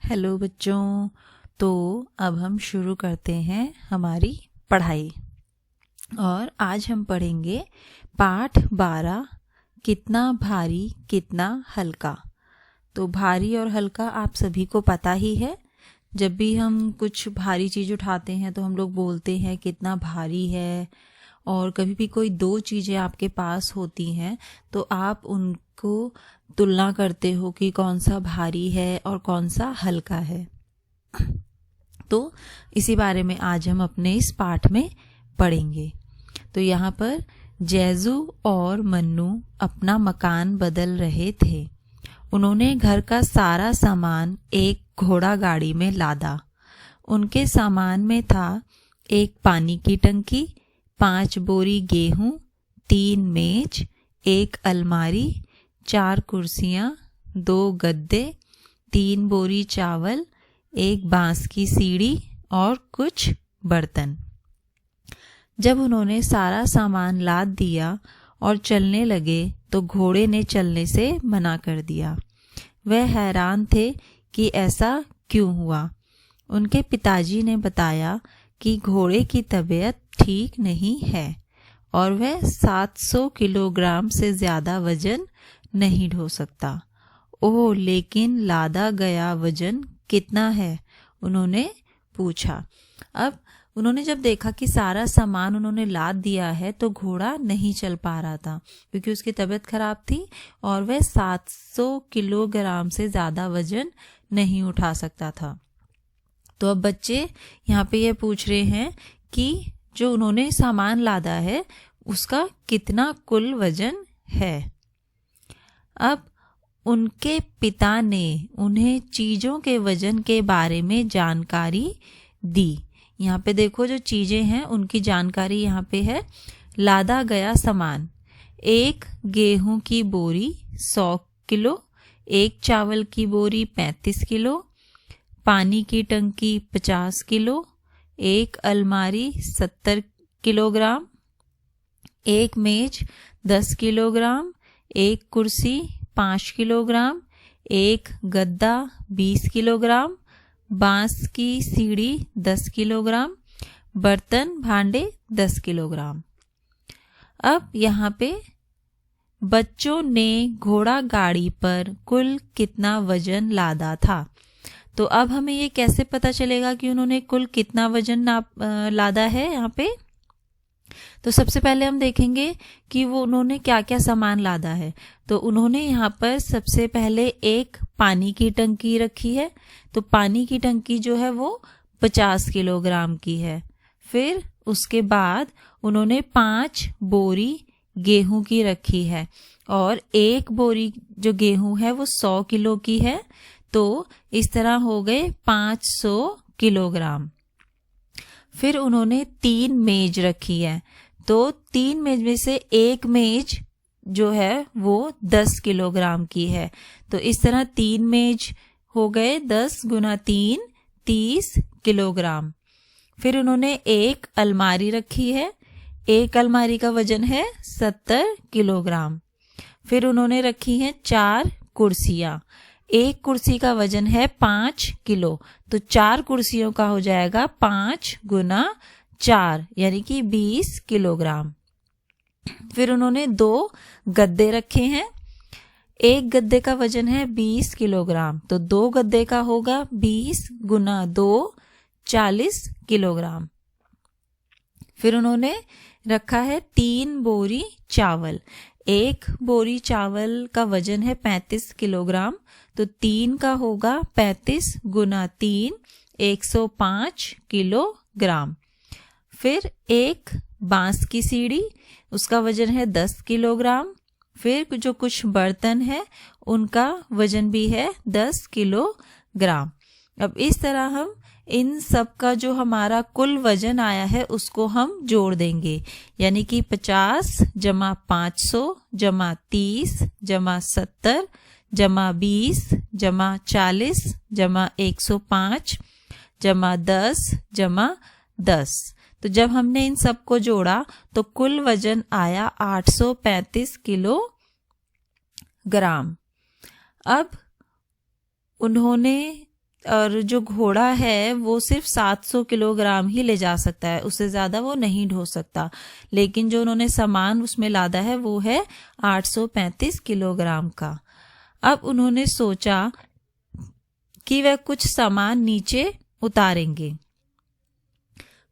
Hello बच्चों। तो अब हम शुरू करते हैं हमारी पढ़ाई और आज हम पढ़ेंगे पाठ 12 कितना भारी कितना हल्का। तो भारी और हल्का आप सभी को पता ही है। जब भी हम कुछ भारी चीज़ उठाते हैं तो हम लोग बोलते हैं कितना भारी है, और कभी भी कोई दो चीज़ें आपके पास होती हैं तो आप उनको तुलना करते हो कि कौन सा भारी है और कौन सा हल्का है। तो इसी बारे में आज हम अपने इस पाठ में पढ़ेंगे। तो यहाँ पर जैजू और मन्नू अपना मकान बदल रहे थे। उन्होंने घर का सारा सामान एक घोड़ा गाड़ी में लादा। उनके सामान में था एक पानी की टंकी, 5 बोरी गेहूं, 3 मेज, एक अलमारी, 4 कुर्सियां, 2 गद्दे, 3 बोरी चावल, एक बांस की सीढ़ी और कुछ बर्तन। जब उन्होंने सारा सामान लाद दिया और चलने लगे तो घोड़े ने चलने से मना कर दिया। वह हैरान थे कि ऐसा क्यों हुआ। उनके पिताजी ने बताया कि घोड़े की तबीयत ठीक नहीं है और वह 700 किलोग्राम से ज़्यादा वजन नहीं ढो सकता। ओह, लेकिन लादा गया वजन कितना है? उन्होंने पूछा। अब उन्होंने जब देखा कि सारा सामान उन्होंने लाद दिया है तो घोड़ा नहीं चल पा रहा था क्योंकि उसकी तबीयत खराब थी और वह 700 किलोग्राम से ज़्यादा वजन नहीं उठा सकता था। तो अब बच्चे यहाँ पे ये पूछ रहे हैं कि जो उन्होंने सामान लादा है उसका कितना कुल वजन है। अब उनके पिता ने उन्हें चीज़ों के वजन के बारे में जानकारी दी। यहाँ पे देखो, जो चीज़ें हैं उनकी जानकारी यहाँ पे है। लादा गया सामान: एक गेहूं की बोरी 100 किलो, एक चावल की बोरी 35 किलो, पानी की टंकी 50 किलो, एक अलमारी 70 किलोग्राम, एक मेज 10 किलोग्राम, एक कुर्सी 5 किलोग्राम, एक गद्दा 20 किलोग्राम, बांस की सीढ़ी 10 किलोग्राम, बर्तन भांडे 10 किलोग्राम। अब यहाँ पे बच्चों ने घोड़ा गाड़ी पर कुल कितना वजन लादा था। तो अब हमें ये कैसे पता चलेगा कि उन्होंने कुल कितना वजन लादा है यहाँ पे? तो सबसे पहले हम देखेंगे कि वो उन्होंने क्या क्या सामान लादा है। तो उन्होंने यहाँ पर सबसे पहले एक पानी की टंकी रखी है। तो पानी की टंकी जो है वो 50 किलोग्राम की है। फिर उसके बाद उन्होंने 5 बोरी गेहूं की रखी है और एक बोरी जो गेहूं है वो 100 किलो की है। तो इस तरह हो गए 500 किलोग्राम। फिर उन्होंने 3 मेज रखी है। तो 3 मेज में से एक मेज जो है वो 10 किलोग्राम की है। तो इस तरह 3 मेज हो गए 10 गुना 3 30 किलोग्राम। फिर उन्होंने एक अलमारी रखी है। एक अलमारी का वजन है 70 किलोग्राम। फिर उन्होंने रखी हैं 4 कुर्सियां। एक कुर्सी का वजन है 5 किलो। तो 4 कुर्सियों का हो जाएगा 5 गुना 4 यानी कि 20 किलोग्राम। फिर उन्होंने 2 गद्दे रखे हैं। एक गद्दे का वजन है 20 किलोग्राम। तो 2 गद्दे का होगा 20 गुना 2 40 किलोग्राम। फिर उन्होंने रखा है 3 बोरी चावल। एक बोरी चावल का वजन है 35 किलोग्राम। तो 3 का होगा 35 गुना 3 105 किलोग्राम। फिर एक बांस की सीढ़ी, उसका वजन है 10 किलोग्राम। फिर जो कुछ बर्तन है उनका वजन भी है 10 किलोग्राम। अब इस तरह हम इन सब का जो हमारा कुल वजन आया है उसको हम जोड़ देंगे, यानी कि 50 जमा 500 जमा 30 जमा 70 जमा 20 जमा 40 जमा 105 जमा 10 जमा 10। तो जब हमने इन सबको जोड़ा तो कुल वजन आया 835 किलोग्राम। अब उन्होंने और जो घोड़ा है वो सिर्फ 700 किलोग्राम ही ले जा सकता है, उससे ज्यादा वो नहीं ढो सकता। लेकिन जो उन्होंने सामान उसमें लादा है वो है 835 किलोग्राम का। अब उन्होंने सोचा कि वह कुछ सामान नीचे उतारेंगे।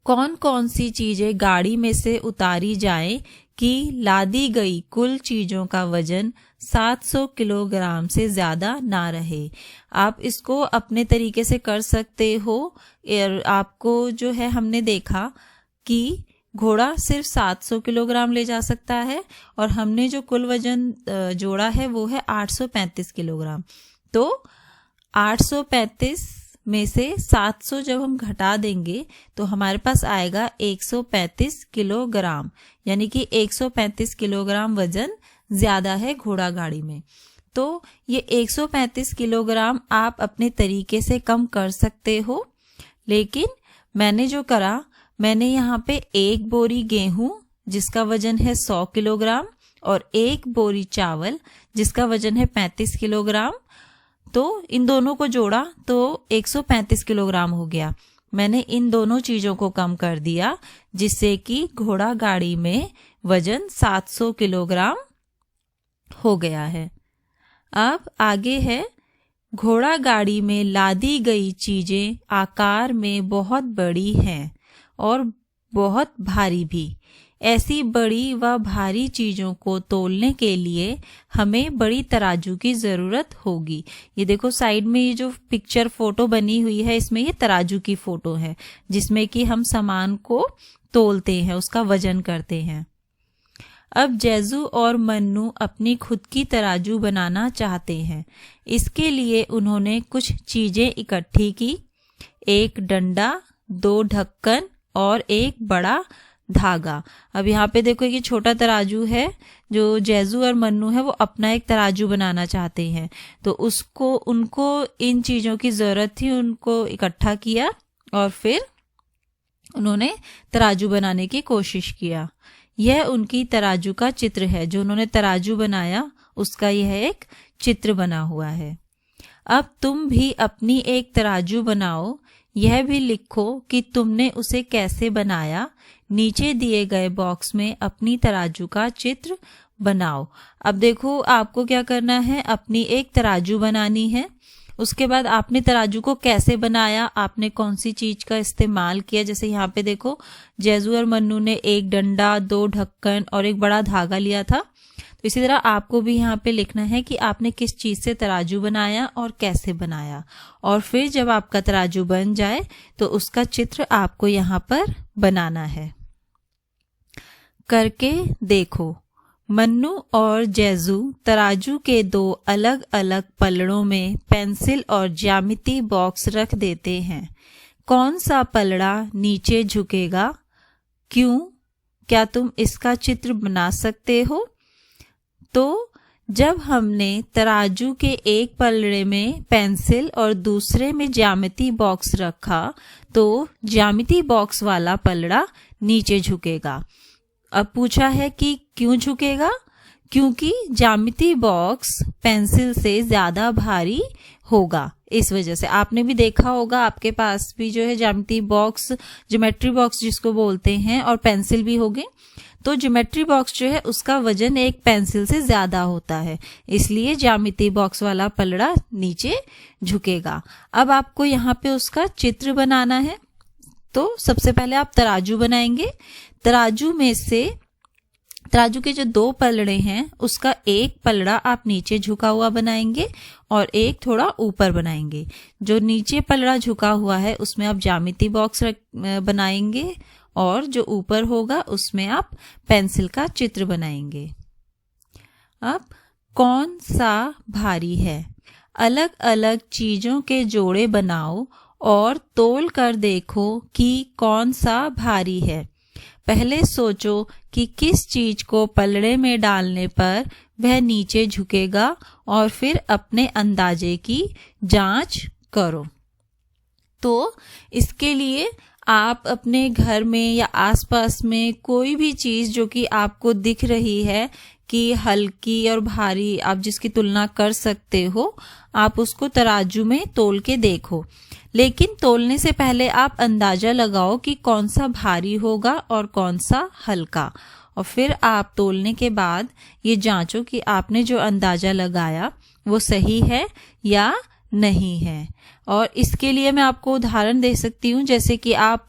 कौन कौन सी चीजें गाड़ी में से उतारी जाएं कि लादी गई कुल चीजों का वजन 700 किलोग्राम से ज्यादा ना रहे। आप इसको अपने तरीके से कर सकते हो। आपको जो है हमने देखा कि घोड़ा सिर्फ 700 किलोग्राम ले जा सकता है और हमने जो कुल वजन जोड़ा है वो है 835 किलोग्राम। तो 835 में से 700 जब हम घटा देंगे तो हमारे पास आएगा 135 किलोग्राम, यानी कि 135 किलोग्राम वजन ज्यादा है घोड़ा गाड़ी में। तो ये 135 किलोग्राम आप अपने तरीके से कम कर सकते हो। लेकिन मैंने जो करा, मैंने यहाँ पे एक बोरी गेहूं जिसका वजन है 100 किलोग्राम और एक बोरी चावल जिसका वजन है 35 किलोग्राम, तो इन दोनों को जोड़ा तो 135 किलोग्राम हो गया। मैंने इन दोनों चीजों को कम कर दिया जिससे कि घोड़ा गाड़ी में वजन 700 किलोग्राम हो गया है। अब आगे है, घोड़ा गाड़ी में लादी गई चीजें आकार में बहुत बड़ी हैं और बहुत भारी भी। ऐसी बड़ी व भारी चीजों को तोलने के लिए हमें बड़ी तराजू की जरूरत होगी। ये देखो साइड में ये जो पिक्चर फोटो बनी हुई है, इसमें ये तराजू की फोटो है जिसमें कि हम सामान को तोलते हैं, उसका वजन करते हैं। अब जैजू और मन्नू अपनी खुद की तराजू बनाना चाहते हैं। इसके लिए उन्होंने कुछ चीजें इकट्ठी की, एक डंडा, 2 ढक्कन और एक बड़ा धागा। अब यहाँ पे देखो कि छोटा तराजू है, जो जैजू और मन्नू है वो अपना एक तराजू बनाना चाहते हैं, तो उनको इन चीजों की जरूरत थी। उनको इकट्ठा किया और फिर उन्होंने तराजू बनाने की कोशिश किया। यह उनकी तराजू का चित्र है, जो उन्होंने तराजू बनाया उसका यह एक चित्र बना हुआ है। अब तुम भी अपनी एक तराजू बनाओ, यह भी लिखो कि तुमने उसे कैसे बनाया। नीचे दिए गए बॉक्स में अपनी तराजू का चित्र बनाओ। अब देखो आपको क्या करना है, अपनी एक तराजू बनानी है। उसके बाद आपने तराजू को कैसे बनाया, आपने कौन सी चीज का इस्तेमाल किया। जैसे यहाँ पे देखो जैजू और मन्नू ने एक डंडा, 2 ढक्कन और एक बड़ा धागा लिया था। तो इसी तरह आपको भी यहाँ पे लिखना है कि आपने किस चीज से तराजू बनाया और कैसे बनाया। और फिर जब आपका तराजू बन जाए तो उसका चित्र आपको यहाँ पर बनाना है। करके देखो। मन्नू और जैजू तराजू के 2 अलग अलग पलड़ों में पेंसिल और ज्यामिति बॉक्स रख देते हैं। कौन सा पलड़ा नीचे झुकेगा, क्यों? क्या तुम इसका चित्र बना सकते हो? तो जब हमने तराजू के एक पलड़े में पेंसिल और दूसरे में ज्यामिति बॉक्स रखा तो ज्यामिति बॉक्स वाला पलड़ा नीचे झुकेगा। अब पूछा है कि क्यों झुकेगा? क्योंकि ज्यामिति बॉक्स पेंसिल से ज्यादा भारी होगा। इस वजह से आपने भी देखा होगा, आपके पास भी जो है ज्यामिति बॉक्स, ज्योमेट्री बॉक्स जिसको बोलते हैं, और पेंसिल भी होगी। तो ज्योमेट्री बॉक्स जो है उसका वजन एक पेंसिल से ज्यादा होता है, इसलिए ज्यामिति बॉक्स वाला पलड़ा नीचे झुकेगा। अब आपको यहाँ पे उसका चित्र बनाना है। तो सबसे पहले आप तराजू बनाएंगे। तराजू में से तराजू के जो 2 पलड़े हैं उसका एक पलड़ा आप नीचे झुका हुआ बनाएंगे और एक थोड़ा ऊपर बनाएंगे। जो नीचे पलड़ा झुका हुआ है उसमें आप ज्यामिति बॉक्स बनाएंगे और जो ऊपर होगा उसमें आप पेंसिल का चित्र बनाएंगे। अब कौन सा भारी है? अलग अलग चीजों के जोड़े बनाओ और तोल कर देखो कि कौन सा भारी है। पहले सोचो कि किस चीज को पलड़े में डालने पर वह नीचे झुकेगा और फिर अपने अंदाजे की जांच करो। तो इसके लिए आप अपने घर में या आसपास में कोई भी चीज जो कि आपको दिख रही है कि हल्की और भारी, आप जिसकी तुलना कर सकते हो, आप उसको तराजू में तोल के देखो। लेकिन तोलने से पहले आप अंदाजा लगाओ कि कौन सा भारी होगा और कौन सा हल्का, और फिर आप तोलने के बाद ये जांचो कि आपने जो अंदाजा लगाया वो सही है या नहीं है। और इसके लिए मैं आपको उदाहरण दे सकती हूँ, जैसे कि आप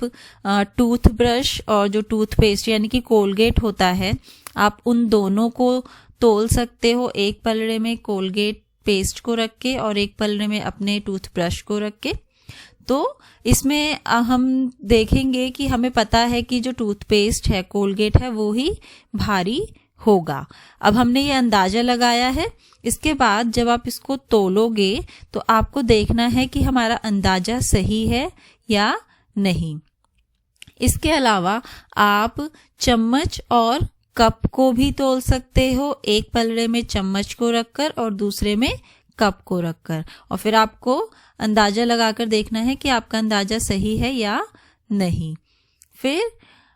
टूथब्रश और जो टूथपेस्ट यानी कि कोलगेट होता है, आप उन दोनों को तोल सकते हो, एक पलड़े में कोलगेट पेस्ट को रख के और एक पलड़े में अपने टूथब्रश को रख के। तो इसमें हम देखेंगे कि हमें पता है कि जो टूथपेस्ट है, कोलगेट है, वो ही भारी होगा। अब हमने ये अंदाजा लगाया है। इसके बाद जब आप इसको तोलोगे तो आपको देखना है कि हमारा अंदाजा सही है या नहीं। इसके अलावा आप चम्मच और कप को भी तोल सकते हो, एक पलड़े में चम्मच को रखकर और दूसरे में कप को रखकर, और फिर आपको अंदाजा लगाकर देखना है कि आपका अंदाजा सही है या नहीं। फिर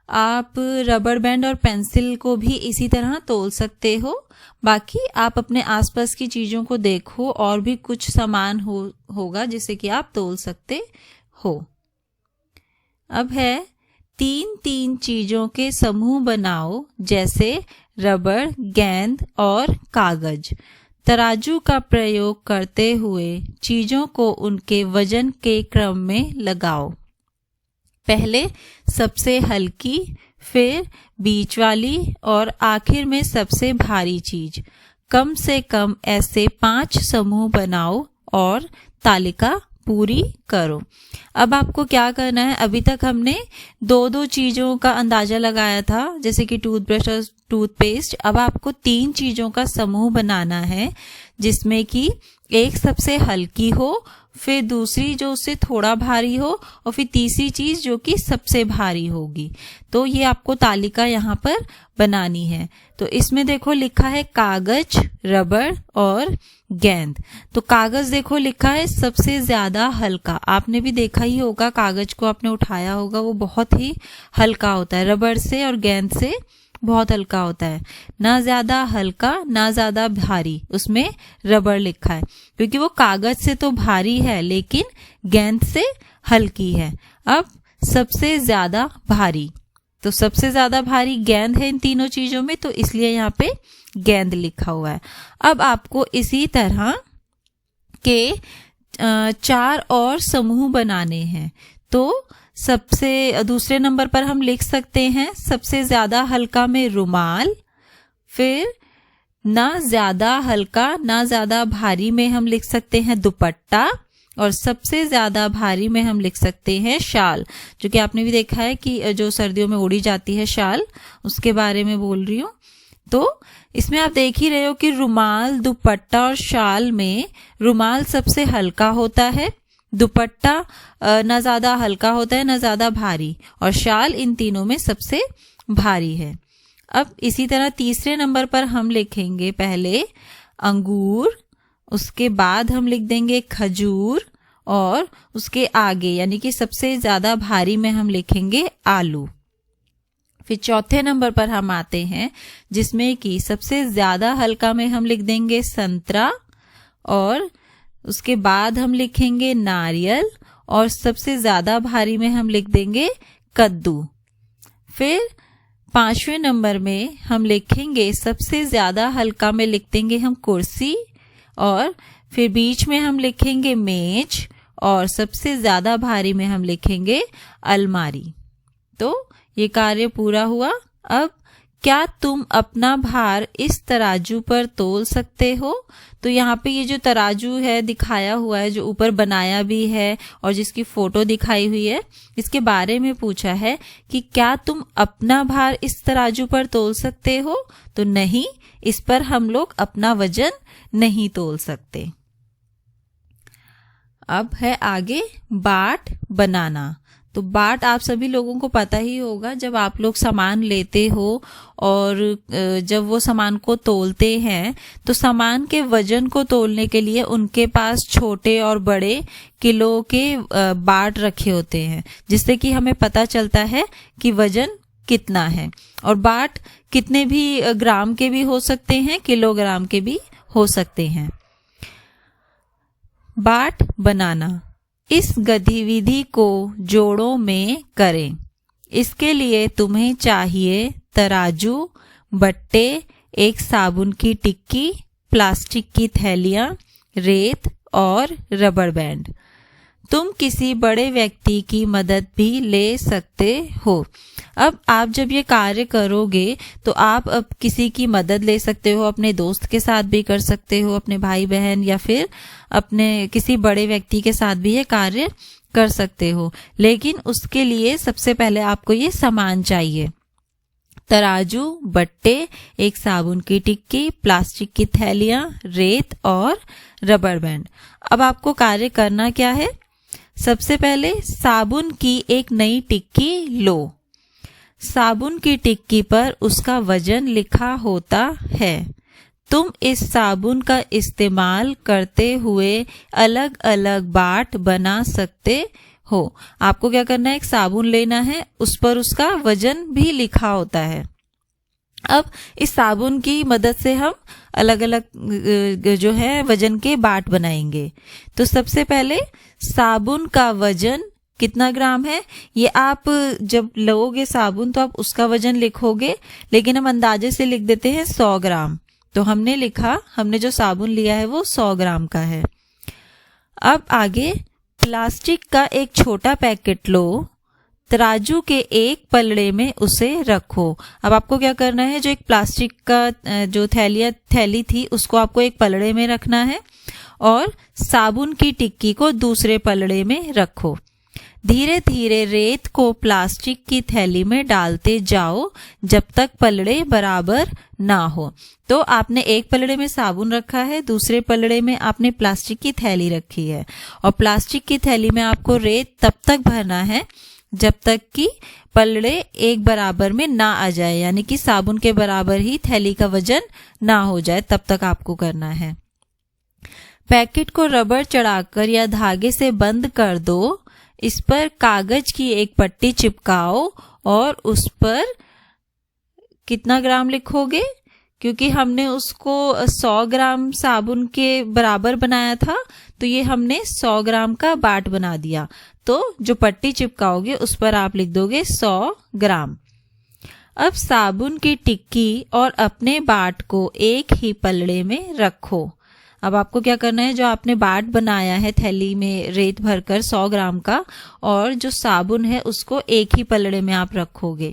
आप रबर बैंड और पेंसिल को भी इसी तरह तोल सकते हो। बाकी आप अपने आसपास की चीजों को देखो, और भी कुछ सामान होगा जिसे कि आप तोल सकते हो। अब है 3-3 चीजों के समूह बनाओ, जैसे रबड़, गेंद और कागज। तराजू का प्रयोग करते हुए चीजों को उनके वजन के क्रम में लगाओ। पहले सबसे हल्की, फिर बीच वाली और आखिर में सबसे भारी चीज। कम से कम ऐसे 5 समूह बनाओ और तालिका पूरी करो। अब आपको क्या करना है, अभी तक हमने 2-2 चीजों का अंदाजा लगाया था, जैसे कि टूथब्रश और टूथपेस्ट। अब आपको 3 चीजों का समूह बनाना है, जिसमें कि एक सबसे हल्की हो, फिर दूसरी जो उससे थोड़ा भारी हो, और फिर तीसरी चीज जो कि सबसे भारी होगी। तो ये आपको तालिका यहाँ पर बनानी है। तो इसमें देखो लिखा है कागज, रबड़ और गेंद। तो कागज देखो लिखा है सबसे ज्यादा हल्का। आपने भी देखा ही होगा, कागज को आपने उठाया होगा, वो बहुत ही हल्का होता है, रबड़ से और गेंद से बहुत हल्का होता है। ना ज्यादा हल्का ना ज्यादा भारी, उसमें रबड़ लिखा है, क्योंकि वो कागज से तो भारी है लेकिन गेंद से हल्की है। अब सबसे ज्यादा भारी, तो सबसे ज्यादा भारी गेंद है इन तीनों चीजों में, तो इसलिए यहाँ पे गेंद लिखा हुआ है। अब आपको इसी तरह के 4 और समूह बनाने हैं। तो सबसे दूसरे नंबर पर हम लिख सकते हैं सबसे ज्यादा हल्का में रुमाल, फिर ना ज्यादा हल्का ना ज्यादा भारी में हम लिख सकते हैं दुपट्टा, और सबसे ज्यादा भारी में हम लिख सकते हैं शाल, जो कि आपने भी देखा है कि जो सर्दियों में ओढ़ी जाती है शाल, उसके बारे में बोल रही हूँ। तो इसमें आप देख ही रहे हो कि रुमाल, दुपट्टा और शाल में रुमाल सबसे हल्का होता है, दुपट्टा ना ज्यादा हल्का होता है ना ज्यादा भारी, और शाल इन तीनों में सबसे भारी है। अब इसी तरह तीसरे नंबर पर हम लिखेंगे पहले अंगूर, उसके बाद हम लिख देंगे खजूर, और उसके आगे यानी कि सबसे ज्यादा भारी में हम लिखेंगे आलू। फिर चौथे नंबर पर हम आते हैं, जिसमें कि सबसे ज्यादा हल्का में हम लिख देंगे संतरा, और उसके बाद हम लिखेंगे नारियल, और सबसे ज्यादा भारी में हम लिख देंगे कद्दू। फिर 5वें नंबर में हम लिखेंगे सबसे ज्यादा हल्का में लिख देंगे हम कुर्सी, और फिर बीच में हम लिखेंगे मेज, और सबसे ज्यादा भारी में हम लिखेंगे अलमारी। तो ये कार्य पूरा हुआ। अब क्या तुम अपना भार इस तराजू पर तोल सकते हो? तो यहाँ पे ये जो तराजू है दिखाया हुआ है, जो ऊपर बनाया भी है और जिसकी फोटो दिखाई हुई है, इसके बारे में पूछा है कि क्या तुम अपना भार इस तराजू पर तोल सकते हो? तो नहीं, इस पर हम लोग अपना वजन नहीं तोल सकते। अब है आगे बाट बनाना। तो बाट आप सभी लोगों को पता ही होगा, जब आप लोग सामान लेते हो और जब वो सामान को तोलते हैं तो सामान के वजन को तोलने के लिए उनके पास छोटे और बड़े किलो के बाट रखे होते हैं, जिससे कि हमें पता चलता है कि वजन कितना है। और बाट कितने भी ग्राम के भी हो सकते हैं, किलोग्राम के भी हो सकते हैं। बाट बनाना, इस गतिविधि को जोड़ों में करें। इसके लिए तुम्हें चाहिए तराजू, बट्टे, एक साबुन की टिक्की, प्लास्टिक की थैलियां, रेत और रबर बैंड। तुम किसी बड़े व्यक्ति की मदद भी ले सकते हो। अब आप जब ये कार्य करोगे तो आप अब किसी की मदद ले सकते हो, अपने दोस्त के साथ भी कर सकते हो, अपने भाई बहन या फिर अपने किसी बड़े व्यक्ति के साथ भी ये कार्य कर सकते हो। लेकिन उसके लिए सबसे पहले आपको ये सामान चाहिए, तराजू, बट्टे, एक साबुन की टिक्की, प्लास्टिक की थैलियां, रेत और रबर बैंड। अब आपको कार्य करना क्या है? सबसे पहले साबुन की एक नई टिक्की लो। साबुन की टिक्की पर उसका वजन लिखा होता है। तुम इस साबुन का इस्तेमाल करते हुए अलग अलग बाट बना सकते हो। आपको क्या करना है? एक साबुन लेना है, उस पर उसका वजन भी लिखा होता है। अब इस साबुन की मदद से हम अलग अलग जो है वजन के बाट बनाएंगे। तो सबसे पहले साबुन का वजन कितना ग्राम है, ये आप जब लोगे साबुन तो आप उसका वजन लिखोगे, लेकिन हम अंदाजे से लिख देते हैं 100 ग्राम। तो हमने लिखा, हमने जो साबुन लिया है वो 100 ग्राम का है। अब आगे प्लास्टिक का एक छोटा पैकेट लो, तराजू के एक पलड़े में उसे रखो। अब आपको क्या करना है? जो एक प्लास्टिक का जो थैली थी उसको आपको एक पलड़े में रखना है और साबुन की टिक्की को दूसरे पलड़े में रखो। धीरे धीरे रेत को प्लास्टिक की थैली में डालते जाओ जब तक पलड़े बराबर ना हो। तो आपने एक पलड़े में साबुन रखा है, दूसरे पलड़े में आपने प्लास्टिक की थैली रखी है, और प्लास्टिक की थैली में आपको रेत तब तक भरना है जब तक कि पलड़े एक बराबर में ना आ जाए, यानी कि साबुन के बराबर ही थैली का वजन ना हो जाए, तब तक आपको करना है। पैकेट को रबर चढ़ाकर या धागे से बंद कर दो। इस पर कागज की एक पट्टी चिपकाओ और उस पर कितना ग्राम लिखोगे? क्योंकि हमने उसको 100 ग्राम साबुन के बराबर बनाया था, तो ये हमने 100 ग्राम का बाट बना दिया। तो जो पट्टी चिपकाओगे उस पर आप लिख दोगे 100 ग्राम। अब साबुन की टिक्की और अपने बाट को एक ही पलड़े में रखो। अब आपको क्या करना है? जो आपने बाट बनाया है थैली में रेत भरकर 100 ग्राम का, और जो साबुन है उसको एक ही पलड़े में आप रखोगे।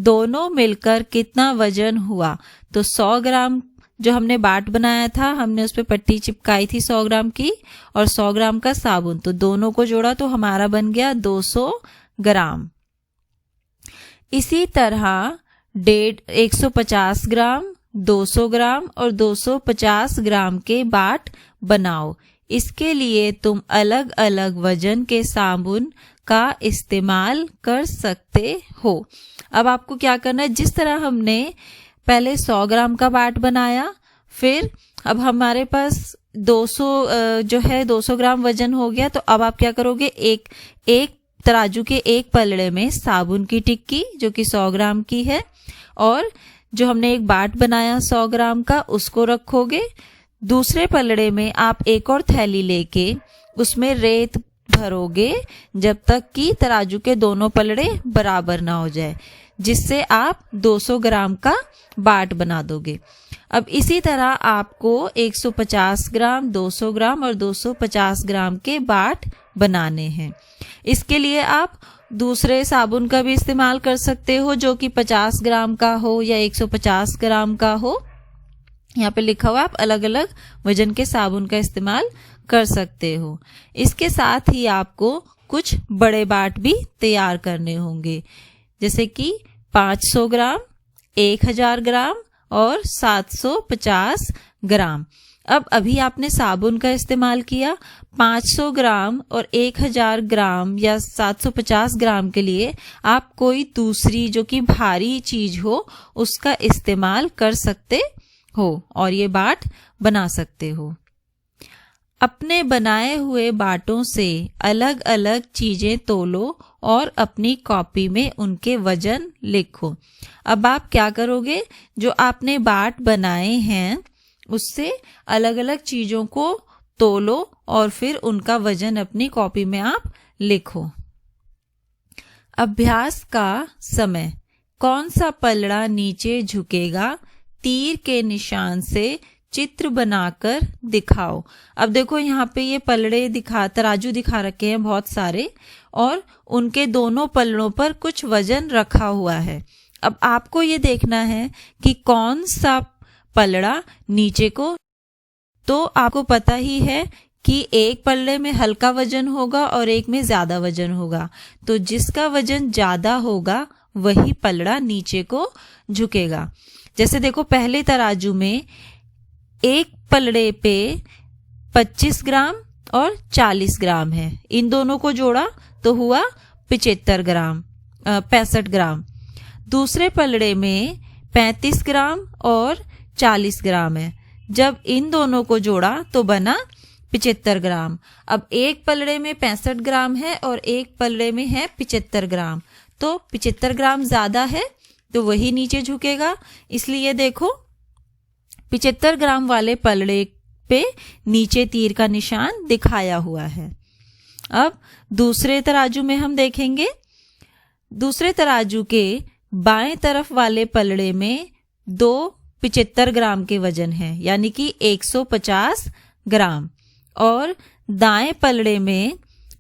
दोनों मिलकर कितना वजन हुआ? तो 100 ग्राम जो हमने बाट बनाया था, हमने उस पर पट्टी चिपकाई थी 100 ग्राम की, और 100 ग्राम का साबुन, तो दोनों को जोड़ा तो हमारा बन गया 200 ग्राम। इसी तरह 150 ग्राम, 200 ग्राम और 250 ग्राम के बाट बनाओ। इसके लिए तुम अलग अलग वजन के साबुन का इस्तेमाल कर सकते हो। अब आपको क्या करना है? जिस तरह हमने पहले 100 ग्राम का बाट बनाया, फिर अब हमारे पास 200 ग्राम वजन हो गया, तो अब आप क्या करोगे? एक तराजू के एक पलड़े में साबुन की टिक्की जो कि 100 ग्राम की है, और जो हमने एक बाट बनाया 100 ग्राम का उसको रखोगे। दूसरे पलड़े में आप एक और थैली लेके उसमें रेत भरोगे जब तक कि तराजू के दोनों पलड़े बराबर ना हो जाए, जिससे आप 200 ग्राम का बाट बना दोगे। अब इसी तरह आपको 150 ग्राम, 200 ग्राम और 250 ग्राम के बाट बनाने हैं। इसके लिए आप दूसरे साबुन का भी इस्तेमाल कर सकते हो, जो कि 50 ग्राम का हो या 150 ग्राम का हो। यहाँ पे लिखा हुआ, आप अलग अलग वजन के साबुन का इस्तेमाल कर सकते हो। इसके साथ ही आपको कुछ बड़े बाट भी तैयार करने होंगे, जैसे कि 500 ग्राम, 1000 ग्राम और 750 ग्राम। अब अभी आपने साबुन का इस्तेमाल किया, 500 ग्राम और 1000 ग्राम या 750 ग्राम के लिए आप कोई दूसरी जो कि भारी चीज हो उसका इस्तेमाल कर सकते हो और ये बाट बना सकते हो। अपने बनाए हुए बाटों से अलग अलग चीजें तोलो और अपनी कॉपी में उनके वजन लिखो। अब आप क्या करोगे, जो आपने बाट बनाए हैं उससे अलग अलग चीजों को तोलो और फिर उनका वजन अपनी कॉपी में आप लिखो। अभ्यास का समय। कौन सा पलड़ा नीचे झुकेगा, तीर के निशान से चित्र बनाकर दिखाओ। अब देखो यहाँ पे ये पलड़े तराजू दिखा रखे हैं बहुत सारे, और उनके दोनों पलड़ों पर कुछ वजन रखा हुआ है। अब आपको ये देखना है कि कौन सा पलड़ा नीचे को, तो आपको पता ही है कि एक पलड़े में हल्का वजन होगा और एक में ज्यादा वजन होगा, तो जिसका वजन ज्यादा होगा वही पलड़ा नीचे को झुकेगा। जैसे देखो पहले तराजू में एक पलड़े पे 25 ग्राम और 40 ग्राम है, इन दोनों को जोड़ा तो हुआ 65 ग्राम। दूसरे पलड़े में 35 ग्राम और 40 ग्राम है, जब इन दोनों को जोड़ा तो बना 75 ग्राम। अब एक पलड़े में 65 ग्राम है और एक पलड़े में है 75 ग्राम, तो 75 ग्राम ज्यादा है तो वही नीचे झुकेगा। इसलिए देखो 75 ग्राम वाले पलड़े पे नीचे तीर का निशान दिखाया हुआ है। अब दूसरे तराजू में हम देखेंगे, दूसरे तराजू के बाएं तरफ वाले पलड़े में 2 75 ग्राम के वजन है, यानी कि 150 ग्राम, और दाएं पलड़े में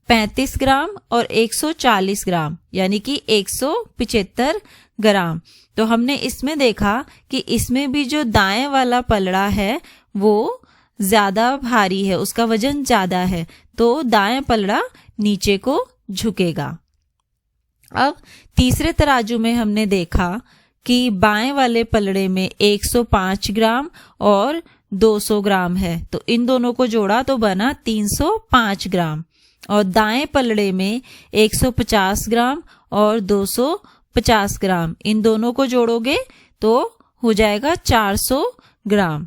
35 ग्राम और 140 ग्राम, यानी कि 175 ग्राम। तो हमने इसमें देखा कि इसमें भी जो दाएं वाला पलड़ा है वो ज्यादा भारी है, उसका वजन ज्यादा है, तो दाएं पलड़ा नीचे को झुकेगा। अब तीसरे तराजू में हमने देखा कि बाएं वाले पलड़े में 105 ग्राम और 200 ग्राम है, तो इन दोनों को जोड़ा तो बना 305 ग्राम, और दाएं पलड़े में 150 ग्राम और 250 ग्राम, इन दोनों को जोड़ोगे तो हो जाएगा 400 ग्राम।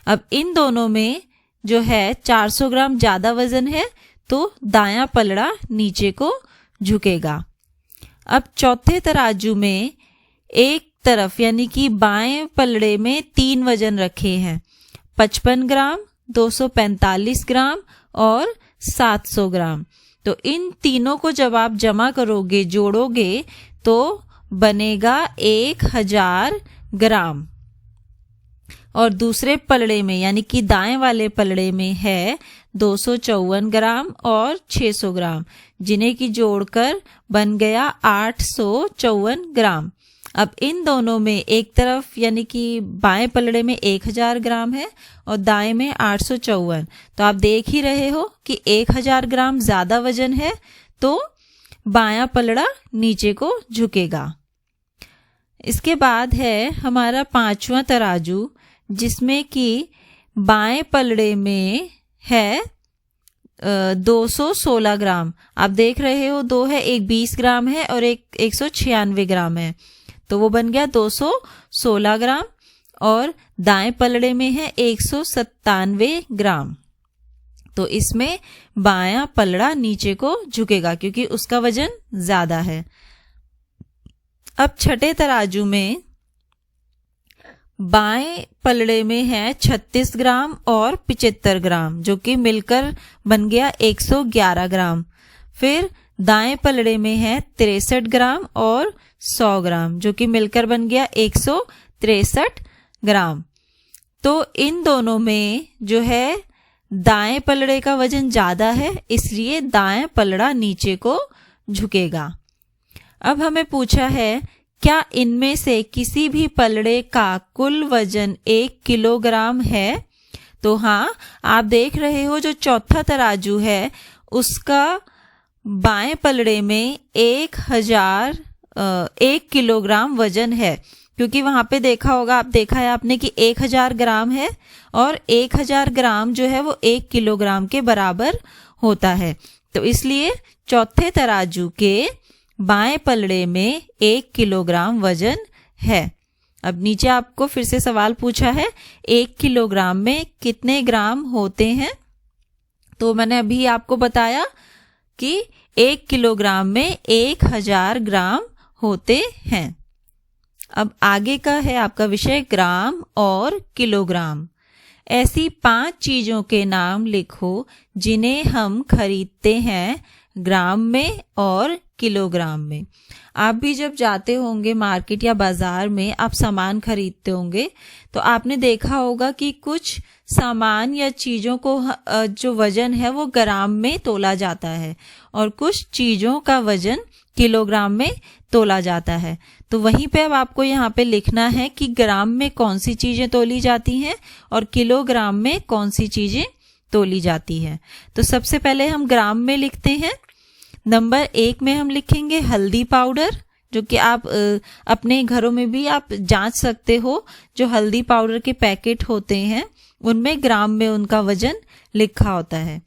अब इन दोनों में जो है 400 ग्राम ज्यादा वजन है, तो दायां पलड़ा नीचे को झुकेगा। अब चौथे तराजू में एक तरफ यानी कि बाएं पलड़े में 3 वजन रखे हैं, 55 ग्राम, 245 ग्राम और 700 ग्राम। तो इन तीनों को जब आप जमा करोगे, जोड़ोगे, तो बनेगा 1000 ग्राम। और दूसरे पलड़े में यानी कि दाएं वाले पलड़े में है 254 ग्राम और 600 ग्राम, जिन्हें की जोड़कर बन गया 854 ग्राम। अब इन दोनों में एक तरफ यानी कि बाएं पलड़े में 1000 ग्राम है और दाएं में 854, तो आप देख ही रहे हो कि 1000 ग्राम ज्यादा वजन है, तो बायां पलड़ा नीचे को झुकेगा। इसके बाद है हमारा 5वां तराजू, जिसमें कि बाएं पलड़े में है 216 ग्राम। आप देख रहे हो 2 है, एक 20 ग्राम है और एक 196 ग्राम है, तो वो बन गया 216 ग्राम। और दाएं पलड़े में है 197 ग्राम, तो इसमें बायां पलड़ा नीचे को झुकेगा क्योंकि उसका वजन ज्यादा है। अब छठे तराजू में बाएं पलड़े में है 36 ग्राम और 75 ग्राम, जो कि मिलकर बन गया 111 ग्राम। फिर दाएं पलड़े में है 63 ग्राम और 100 ग्राम, जो कि मिलकर बन गया 163 ग्राम। तो इन दोनों में जो है दाएं पलड़े का वजन ज्यादा है, इसलिए दाएं पलड़ा नीचे को झुकेगा। अब हमें पूछा है, क्या इनमें से किसी भी पलड़े का कुल वजन 1 किलोग्राम है? तो हाँ, आप देख रहे हो जो चौथा तराजू है उसका बाएं पलड़े में 1 किलोग्राम वजन है, क्योंकि वहां पे देखा है आपने कि 1000 ग्राम है और 1000 ग्राम जो है वो 1 किलोग्राम के बराबर होता है। तो इसलिए चौथे तराजू के बाएं पलड़े में 1 किलोग्राम वजन है। अब नीचे आपको फिर से सवाल पूछा है 1 किलोग्राम में कितने ग्राम होते हैं। तो मैंने अभी आपको बताया कि 1 किलोग्राम में 1000 ग्राम होते हैं। अब आगे का है आपका विषय ग्राम और किलोग्राम। ऐसी 5 चीजों के नाम लिखो जिन्हें हम खरीदते हैं ग्राम में और किलोग्राम में। आप भी जब जाते होंगे मार्केट या बाजार में, आप सामान खरीदते होंगे तो आपने देखा होगा कि कुछ सामान या चीजों को जो वजन है वो ग्राम में तोला जाता है और कुछ चीजों का वजन किलोग्राम में तोला जाता है। तो वहीं पे अब आपको यहाँ पे लिखना है कि ग्राम में कौन सी चीजें तोली जाती हैं और किलोग्राम में कौन सी चीजें तोली जाती हैं। तो सबसे पहले हम ग्राम में लिखते हैं। नंबर 1 में हम लिखेंगे हल्दी पाउडर, जो कि आप अपने घरों में भी आप जांच सकते हो। जो हल्दी पाउडर के पैकेट होते हैं उनमें ग्राम में उनका वजन लिखा होता है।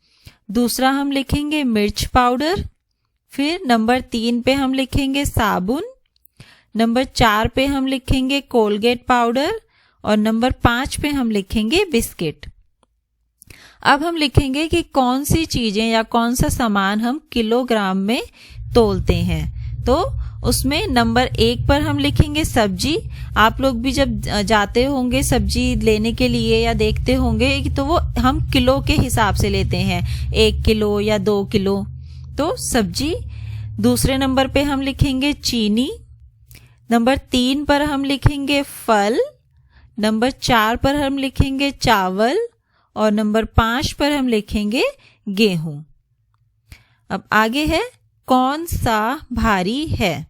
दूसरा हम लिखेंगे मिर्च पाउडर। फिर नंबर 3 पे हम लिखेंगे साबुन। नंबर 4 पे हम लिखेंगे कोलगेट पाउडर और नंबर 5 पे हम लिखेंगे बिस्किट। अब हम लिखेंगे कि कौन सी चीजें या कौन सा सामान हम किलोग्राम में तोलते हैं। तो उसमें नंबर 1 पर हम लिखेंगे सब्जी। आप लोग भी जब जाते होंगे सब्जी लेने के लिए या देखते होंगे तो वो हम किलो के हिसाब से लेते हैं, 1 किलो या 2 किलो। तो सब्जी। दूसरे नंबर पे हम लिखेंगे चीनी। नंबर 3 पर हम लिखेंगे फल। नंबर 4 पर हम लिखेंगे चावल और नंबर 5 पर हम लिखेंगे गेहूं। अब आगे है कौन सा भारी है।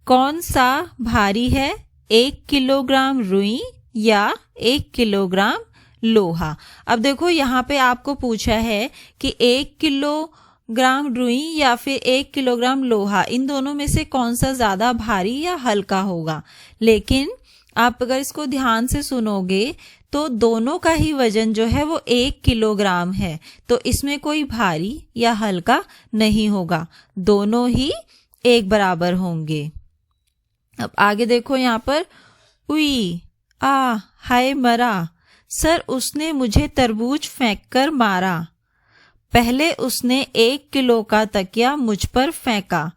कौन सा भारी है, 1 किलोग्राम रुई या 1 किलोग्राम लोहा। अब देखो यहाँ पे आपको पूछा है कि 1 किलोग्राम रुई या फिर 1 किलोग्राम लोहा, इन दोनों में से कौन सा ज्यादा भारी या हल्का होगा। लेकिन आप अगर इसको ध्यान से सुनोगे तो दोनों का ही वजन जो है वो 1 किलोग्राम है। तो इसमें कोई भारी या हल्का नहीं होगा, दोनों ही एक बराबर होंगे। अब आगे देखो यहाँ पर, उई आ हाय मरा, सर उसने मुझे तरबूज फेंककर मारा। पहले उसने 1 किलो का तकिया मुझ पर फेंका,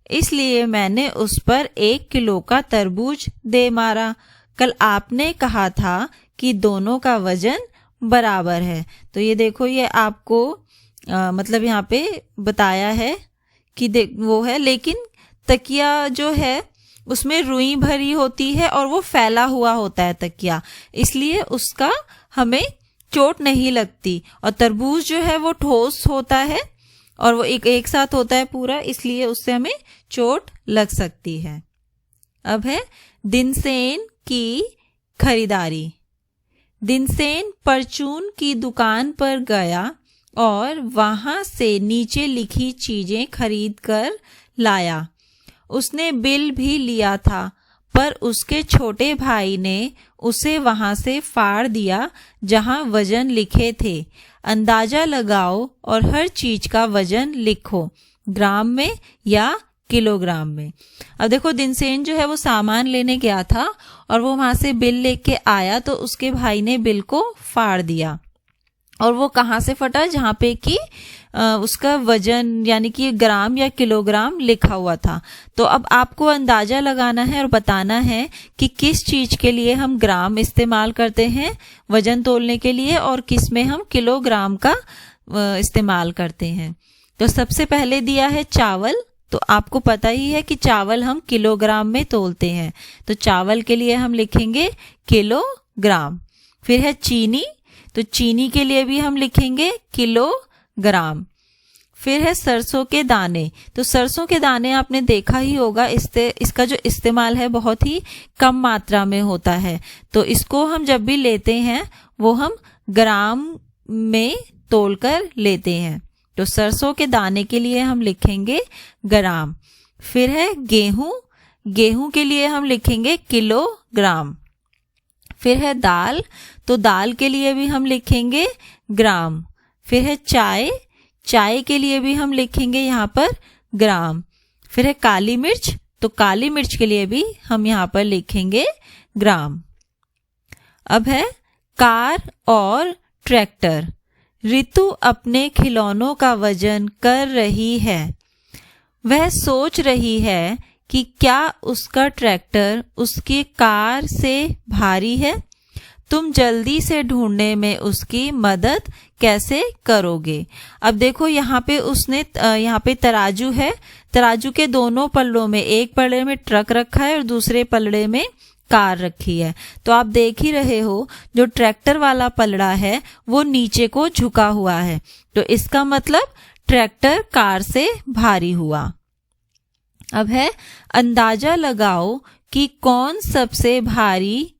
इसलिए मैंने उस पर 1 किलो का तरबूज दे मारा। कल आपने कहा था कि दोनों का वजन बराबर है। तो ये देखो, ये आपको मतलब यहाँ पे बताया है कि वो है, लेकिन तकिया जो है उसमें रुई भरी होती है और वो फैला हुआ होता है तकिया, इसलिए उसका हमें चोट नहीं लगती। और तरबूज जो है वो ठोस होता है और वो एक साथ होता है पूरा, इसलिए उससे हमें चोट लग सकती है। अब है दिनसेन की खरीदारी। दिनसेन परचून की दुकान पर गया और वहां से नीचे लिखी चीजें खरीद कर लाया। उसने बिल भी लिया था, पर उसके छोटे भाई ने उसे वहां से फाड़ दिया जहां वजन लिखे थे। अंदाजा लगाओ और हर चीज का वजन लिखो, ग्राम में या किलोग्राम में। अब देखो, दिनसेन जो है वो सामान लेने गया था और वो वहां से बिल लेके आया, तो उसके भाई ने बिल को फाड़ दिया। और वो कहाँ से फटा, जहाँ पे कि उसका वजन यानी कि ग्राम या किलोग्राम लिखा हुआ था। तो अब आपको अंदाजा लगाना है और बताना है कि किस चीज के लिए हम ग्राम इस्तेमाल करते हैं वजन तोलने के लिए और किस में हम किलोग्राम का इस्तेमाल करते हैं। तो सबसे पहले दिया है चावल। तो आपको पता ही है कि चावल हम किलोग्राम में तोलते हैं, तो चावल के लिए हम लिखेंगे किलोग्राम। फिर है चीनी, तो चीनी के लिए भी हम लिखेंगे किलोग्राम। फिर है सरसों के दाने। तो सरसों के दाने आपने देखा ही होगा, इसका जो इस्तेमाल है बहुत ही कम मात्रा में होता है, तो इसको हम जब भी लेते हैं वो हम ग्राम में तोलकर लेते हैं। तो सरसों के दाने के लिए हम लिखेंगे ग्राम। फिर है गेहूं। गेहूं के लिए हम लिखेंगे किलोग्राम। फिर है दाल, तो दाल के लिए भी हम लिखेंगे ग्राम। फिर है चाय, चाय के लिए भी हम लिखेंगे यहाँ पर ग्राम। फिर है काली मिर्च, तो काली मिर्च के लिए भी हम यहाँ पर लिखेंगे ग्राम। अब है कार और ट्रैक्टर। रितु अपने खिलौनों का वजन कर रही है। वह सोच रही है कि क्या उसका ट्रैक्टर उसकी कार से भारी है। तुम जल्दी से ढूंढने में उसकी मदद कैसे करोगे। अब देखो यहाँ पे उसने यहाँ पे तराजू है, तराजू के दोनों पल्लों में, एक पल्ले में ट्रक रखा है और दूसरे पल्ले में कार रखी है। तो आप देख ही रहे हो जो ट्रैक्टर वाला पलड़ा है वो नीचे को झुका हुआ है, तो इसका मतलब ट्रैक्टर कार से भारी हुआ। अब है अंदाजा लगाओ कि कौन सबसे भारी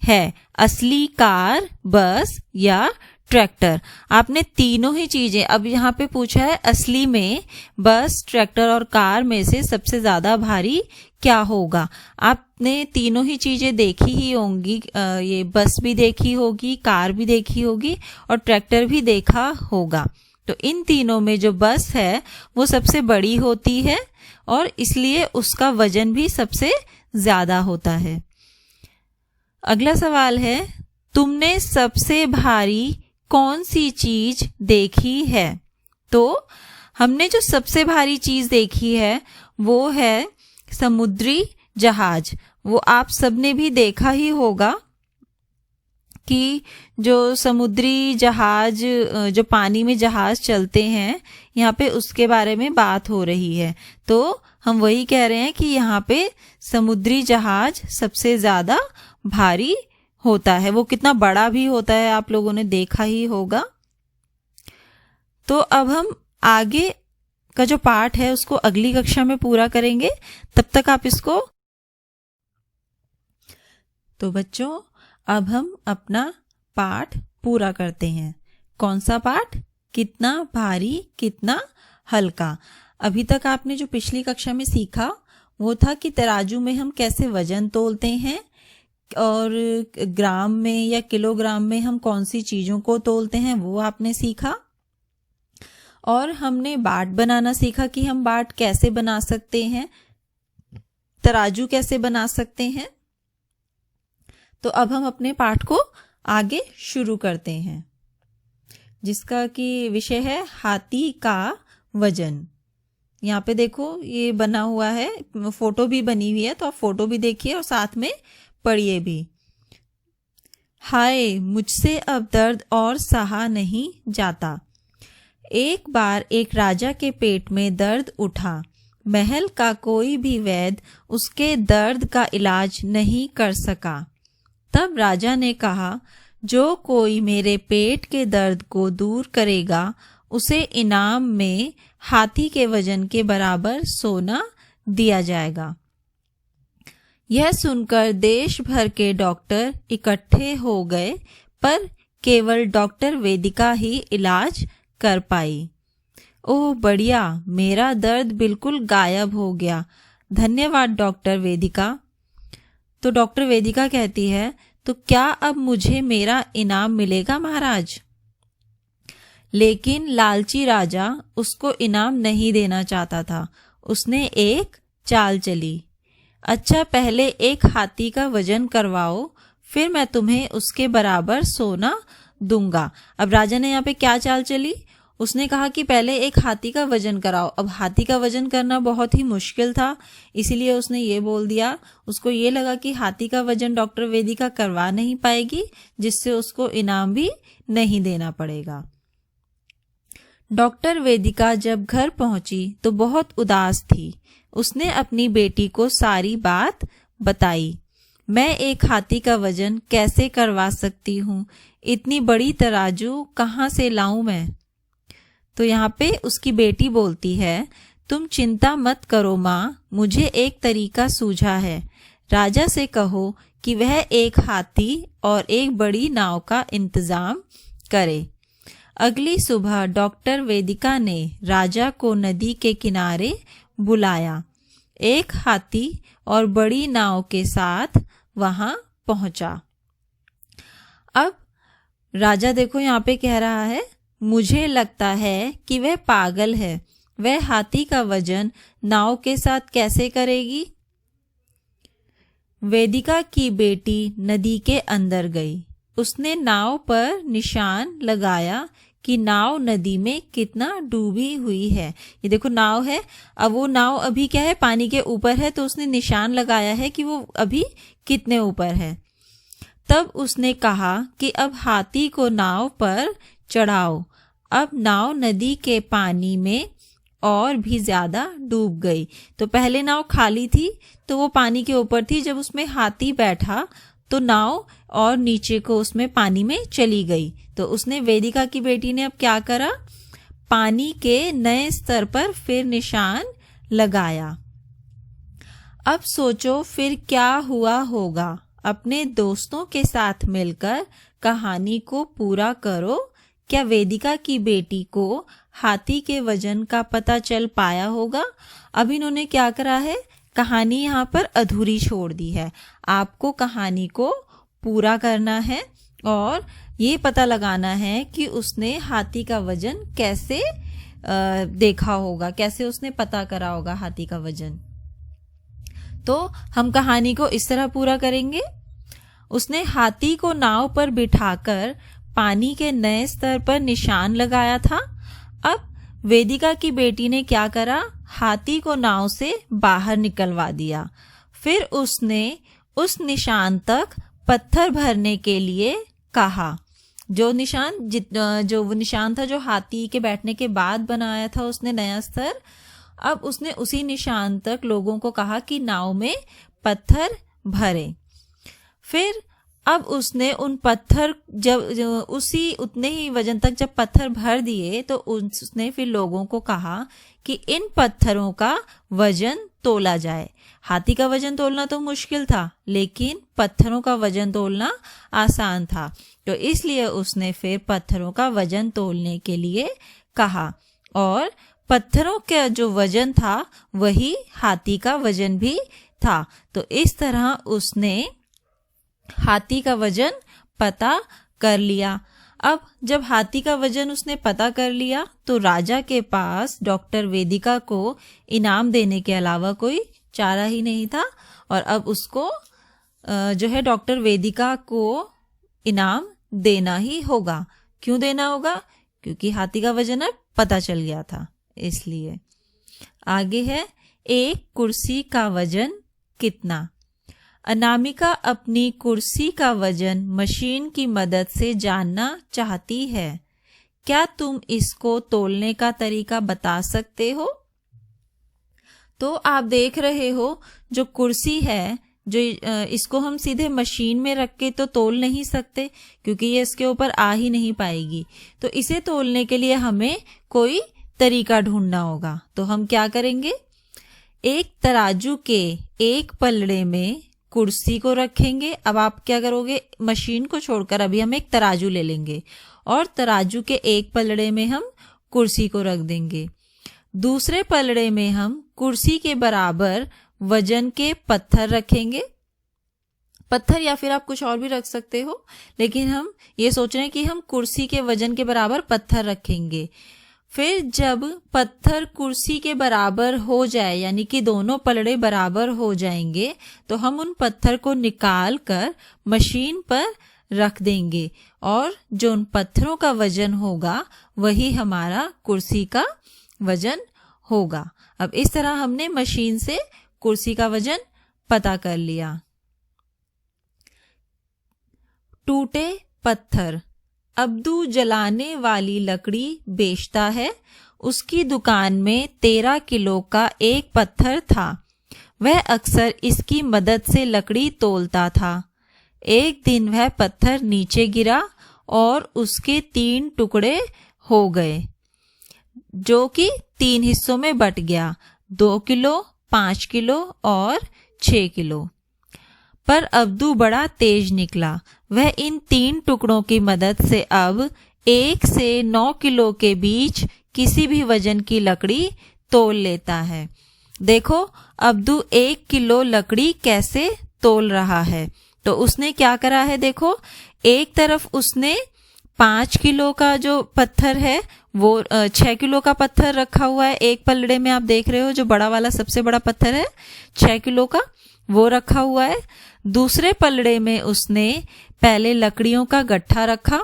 है, असली कार, बस या ट्रैक्टर। आपने तीनों ही चीजें, अब यहाँ पे पूछा है असली में बस, ट्रैक्टर और कार में से सबसे ज्यादा भारी क्या होगा। आपने तीनों ही चीजें देखी ही होंगी, ये बस भी देखी होगी, कार भी देखी होगी और ट्रैक्टर भी देखा होगा। तो इन तीनों में जो बस है वो सबसे बड़ी होती है और इसलिए उसका वजन भी सबसे ज्यादा होता है। अगला सवाल है, तुमने सबसे भारी कौन सी चीज देखी है। तो हमने जो सबसे भारी चीज देखी है वो है समुद्री जहाज। वो आप सबने भी देखा ही होगा कि जो समुद्री जहाज, जो पानी में जहाज चलते हैं, यहाँ पे उसके बारे में बात हो रही है। तो हम वही कह रहे हैं कि यहाँ पे समुद्री जहाज सबसे ज्यादा भारी होता है। वो कितना बड़ा भी होता है आप लोगों ने देखा ही होगा। तो अब हम आगे का जो पाठ है उसको अगली कक्षा में पूरा करेंगे, तब तक आप इसको। तो बच्चों अब हम अपना पाठ पूरा करते हैं। कौन सा पाठ? कितना भारी कितना हल्का। अभी तक आपने जो पिछली कक्षा में सीखा वो था कि तराजू में हम कैसे वजन तोलते हैं और ग्राम में या किलोग्राम में हम कौन सी चीजों को तोलते हैं, वो आपने सीखा। और हमने बाट बनाना सीखा कि हम बाट कैसे बना सकते हैं, तराजू कैसे बना सकते हैं। तो अब हम अपने पाठ को आगे शुरू करते हैं, जिसका कि विषय है हाथी का वजन। यहाँ पे देखो ये बना हुआ है, फोटो भी बनी हुई है, तो आप फोटो भी देखिए और साथ में पढ़िए भी। हाय, मुझसे अब दर्द और सहा नहीं जाता। एक बार एक राजा के पेट में दर्द उठा। महल का कोई भी वैद्य उसके दर्द का इलाज नहीं कर सका। तब राजा ने कहा, जो कोई मेरे पेट के दर्द को दूर करेगा उसे इनाम में हाथी के वजन के बराबर सोना दिया जाएगा। यह सुनकर देश भर के डॉक्टर इकट्ठे हो गए, पर केवल डॉक्टर वेदिका ही इलाज कर पाई। ओह बढ़िया, मेरा दर्द बिल्कुल गायब हो गया। धन्यवाद डॉक्टर वेदिका। तो डॉक्टर वेदिका कहती है, तो क्या अब मुझे मेरा इनाम मिलेगा महाराज? लेकिन लालची राजा उसको इनाम नहीं देना चाहता था। उसने एक चाल चली। अच्छा, पहले एक हाथी का वजन करवाओ, फिर मैं तुम्हें उसके बराबर सोना दूंगा। अब राजा ने यहाँ पे क्या चाल चली? उसने कहा कि पहले एक हाथी का वजन कराओ। अब हाथी का वजन करना बहुत ही मुश्किल था, इसीलिए उसने ये बोल दिया। उसको ये लगा कि हाथी का वजन डॉक्टर वेदिका करवा नहीं पाएगी, जिससे उसको इनाम भी नहीं देना पड़ेगा। डॉक्टर वेदिका जब घर पहुंची तो बहुत उदास थी। उसने अपनी बेटी को सारी बात बताई। मैं एक हाथी का वजन कैसे करवा सकती हूँ? इतनी बड़ी तराजू कहाँ से लाऊं मैं? तो यहाँ पे उसकी बेटी बोलती है, तुम चिंता मत करो माँ, मुझे एक तरीका सूझा है। राजा से कहो कि वह एक हाथी और एक बड़ी नाव का इंतजाम करे। अगली सुबह डॉक्टर वेदिका ने राजा को नदी के किनारे बुलाया। एक हाथी और बड़ी नाव के साथ वहां पहुंचा। अब राजा देखो यहाँ पे कह रहा है, मुझे लगता है कि वह पागल है, वह हाथी का वजन नाव के साथ कैसे करेगी। वेदिका की बेटी नदी के अंदर गई। उसने नाव पर निशान लगाया कि नाव नदी में कितना डूबी हुई है। ये देखो नाव है, अब वो नाव अभी क्या है, पानी के ऊपर है, तो उसने निशान लगाया है कि वो अभी कितने ऊपर है। तब उसने कहा कि अब हाथी को नाव पर चढ़ाओ। अब नाव नदी के पानी में और भी ज्यादा डूब गई। तो पहले नाव खाली थी तो वो पानी के ऊपर थी, जब उसमें हाथी बैठा तो नाव और नीचे को उसमें पानी में चली गई। तो उसने वेदिका की बेटी ने अब क्या करा, पानी के नए स्तर पर फिर निशान लगाया। अब सोचो फिर क्या हुआ होगा। अपने दोस्तों के साथ मिलकर कहानी को पूरा करो। क्या वेदिका की बेटी को हाथी के वजन का पता चल पाया होगा। अब इन्होंने क्या करा है, कहानी यहाँ पर अधूरी छोड़ दी है। आपको कहानी को पूरा करना है और ये पता लगाना है कि उसने हाथी का वजन कैसे देखा होगा, कैसे उसने पता करा होगा हाथी का वजन। तो हम कहानी को इस तरह पूरा करेंगे। उसने हाथी को नाव पर बिठाकर पानी के नए स्तर पर निशान लगाया था। अब वेदिका की बेटी ने क्या करा, हाथी को नाव से बाहर निकलवा दिया। फिर उसने उस निशान तक पत्थर भरने के लिए कहा। जो वो निशान था जो हाथी के बैठने के बाद बनाया था उसने नया स्तर, अब उसने उसी निशान तक लोगों को कहा कि नाव में पत्थर भरे। फिर अब उसने उन पत्थर जब उसी उतने ही वजन तक जब पत्थर भर दिए तो उसने फिर लोगों को कहा कि इन पत्थरों का वजन तोला जाए। हाथी का वजन तोलना तो मुश्किल था, लेकिन पत्थरों का वजन तोलना आसान था। तो इसलिए उसने फिर पत्थरों का वजन तोलने के लिए कहा और पत्थरों का जो वजन था वही हाथी का वजन भी था। तो इस तरह उसने हाथी का वजन पता कर लिया। अब जब हाथी का वजन उसने पता कर लिया तो राजा के पास डॉक्टर वेदिका को इनाम देने के अलावा कोई चारा ही नहीं था और अब उसको जो है डॉक्टर वेदिका को इनाम देना ही होगा। क्यों देना होगा? क्योंकि हाथी का वजन अब पता चल गया था, इसलिए। आगे है, एक कुर्सी का वजन कितना। अनामिका अपनी कुर्सी का वजन मशीन की मदद से जानना चाहती है। क्या तुम इसको तोलने का तरीका बता सकते हो? तो आप देख रहे हो जो कुर्सी है, जो इसको हम सीधे मशीन में रख के तो तोल नहीं सकते क्योंकि ये इसके ऊपर आ ही नहीं पाएगी। तो इसे तोलने के लिए हमें कोई तरीका ढूंढना होगा। तो हम क्या करेंगे, एक तराजू के एक पलड़े में कुर्सी को रखेंगे। अब आप क्या करोगे, मशीन को छोड़कर अभी हम एक तराजू ले लेंगे और तराजू के एक पलड़े में हम कुर्सी को रख देंगे। दूसरे पलड़े में हम कुर्सी के बराबर वजन के पत्थर रखेंगे। पत्थर या फिर आप कुछ और भी रख सकते हो, लेकिन हम ये सोच रहे हैं कि हम कुर्सी के वजन के बराबर पत्थर रखेंगे। फिर जब पत्थर कुर्सी के बराबर हो जाए, यानी कि दोनों पलड़े बराबर हो जाएंगे, तो हम उन पत्थर को निकाल कर मशीन पर रख देंगे और जो उन पत्थरों का वजन होगा वही हमारा कुर्सी का वजन होगा। अब इस तरह हमने मशीन से कुर्सी का वजन पता कर लिया। टूटे पत्थर। अब्दू जलाने वाली लकड़ी बेचता है। उसकी दुकान में 13 किलो का एक पत्थर था। वह अक्सर इसकी मदद से लकड़ी तोलता था। एक दिन वह पत्थर नीचे गिरा और उसके 3 टुकड़े हो गए, जो कि 3 हिस्सों में बट गया, 2 किलो, 5 किलो और 6 किलो। पर अब्दू बड़ा तेज निकला। वह इन 3 टुकड़ों की मदद से अब 1 से 9 किलो के बीच किसी भी वजन की लकड़ी तोल लेता है। देखो अब्दू 1 किलो लकड़ी कैसे तोल रहा है। तो उसने क्या करा है, देखो एक तरफ उसने 5 किलो का जो पत्थर है वो 6 किलो का पत्थर रखा हुआ है एक पलड़े में, आप देख रहे हो जो बड़ा वाला सबसे बड़ा पत्थर है 6 किलो का वो रखा हुआ है। दूसरे पलड़े में उसने पहले लकड़ियों का गट्ठा रखा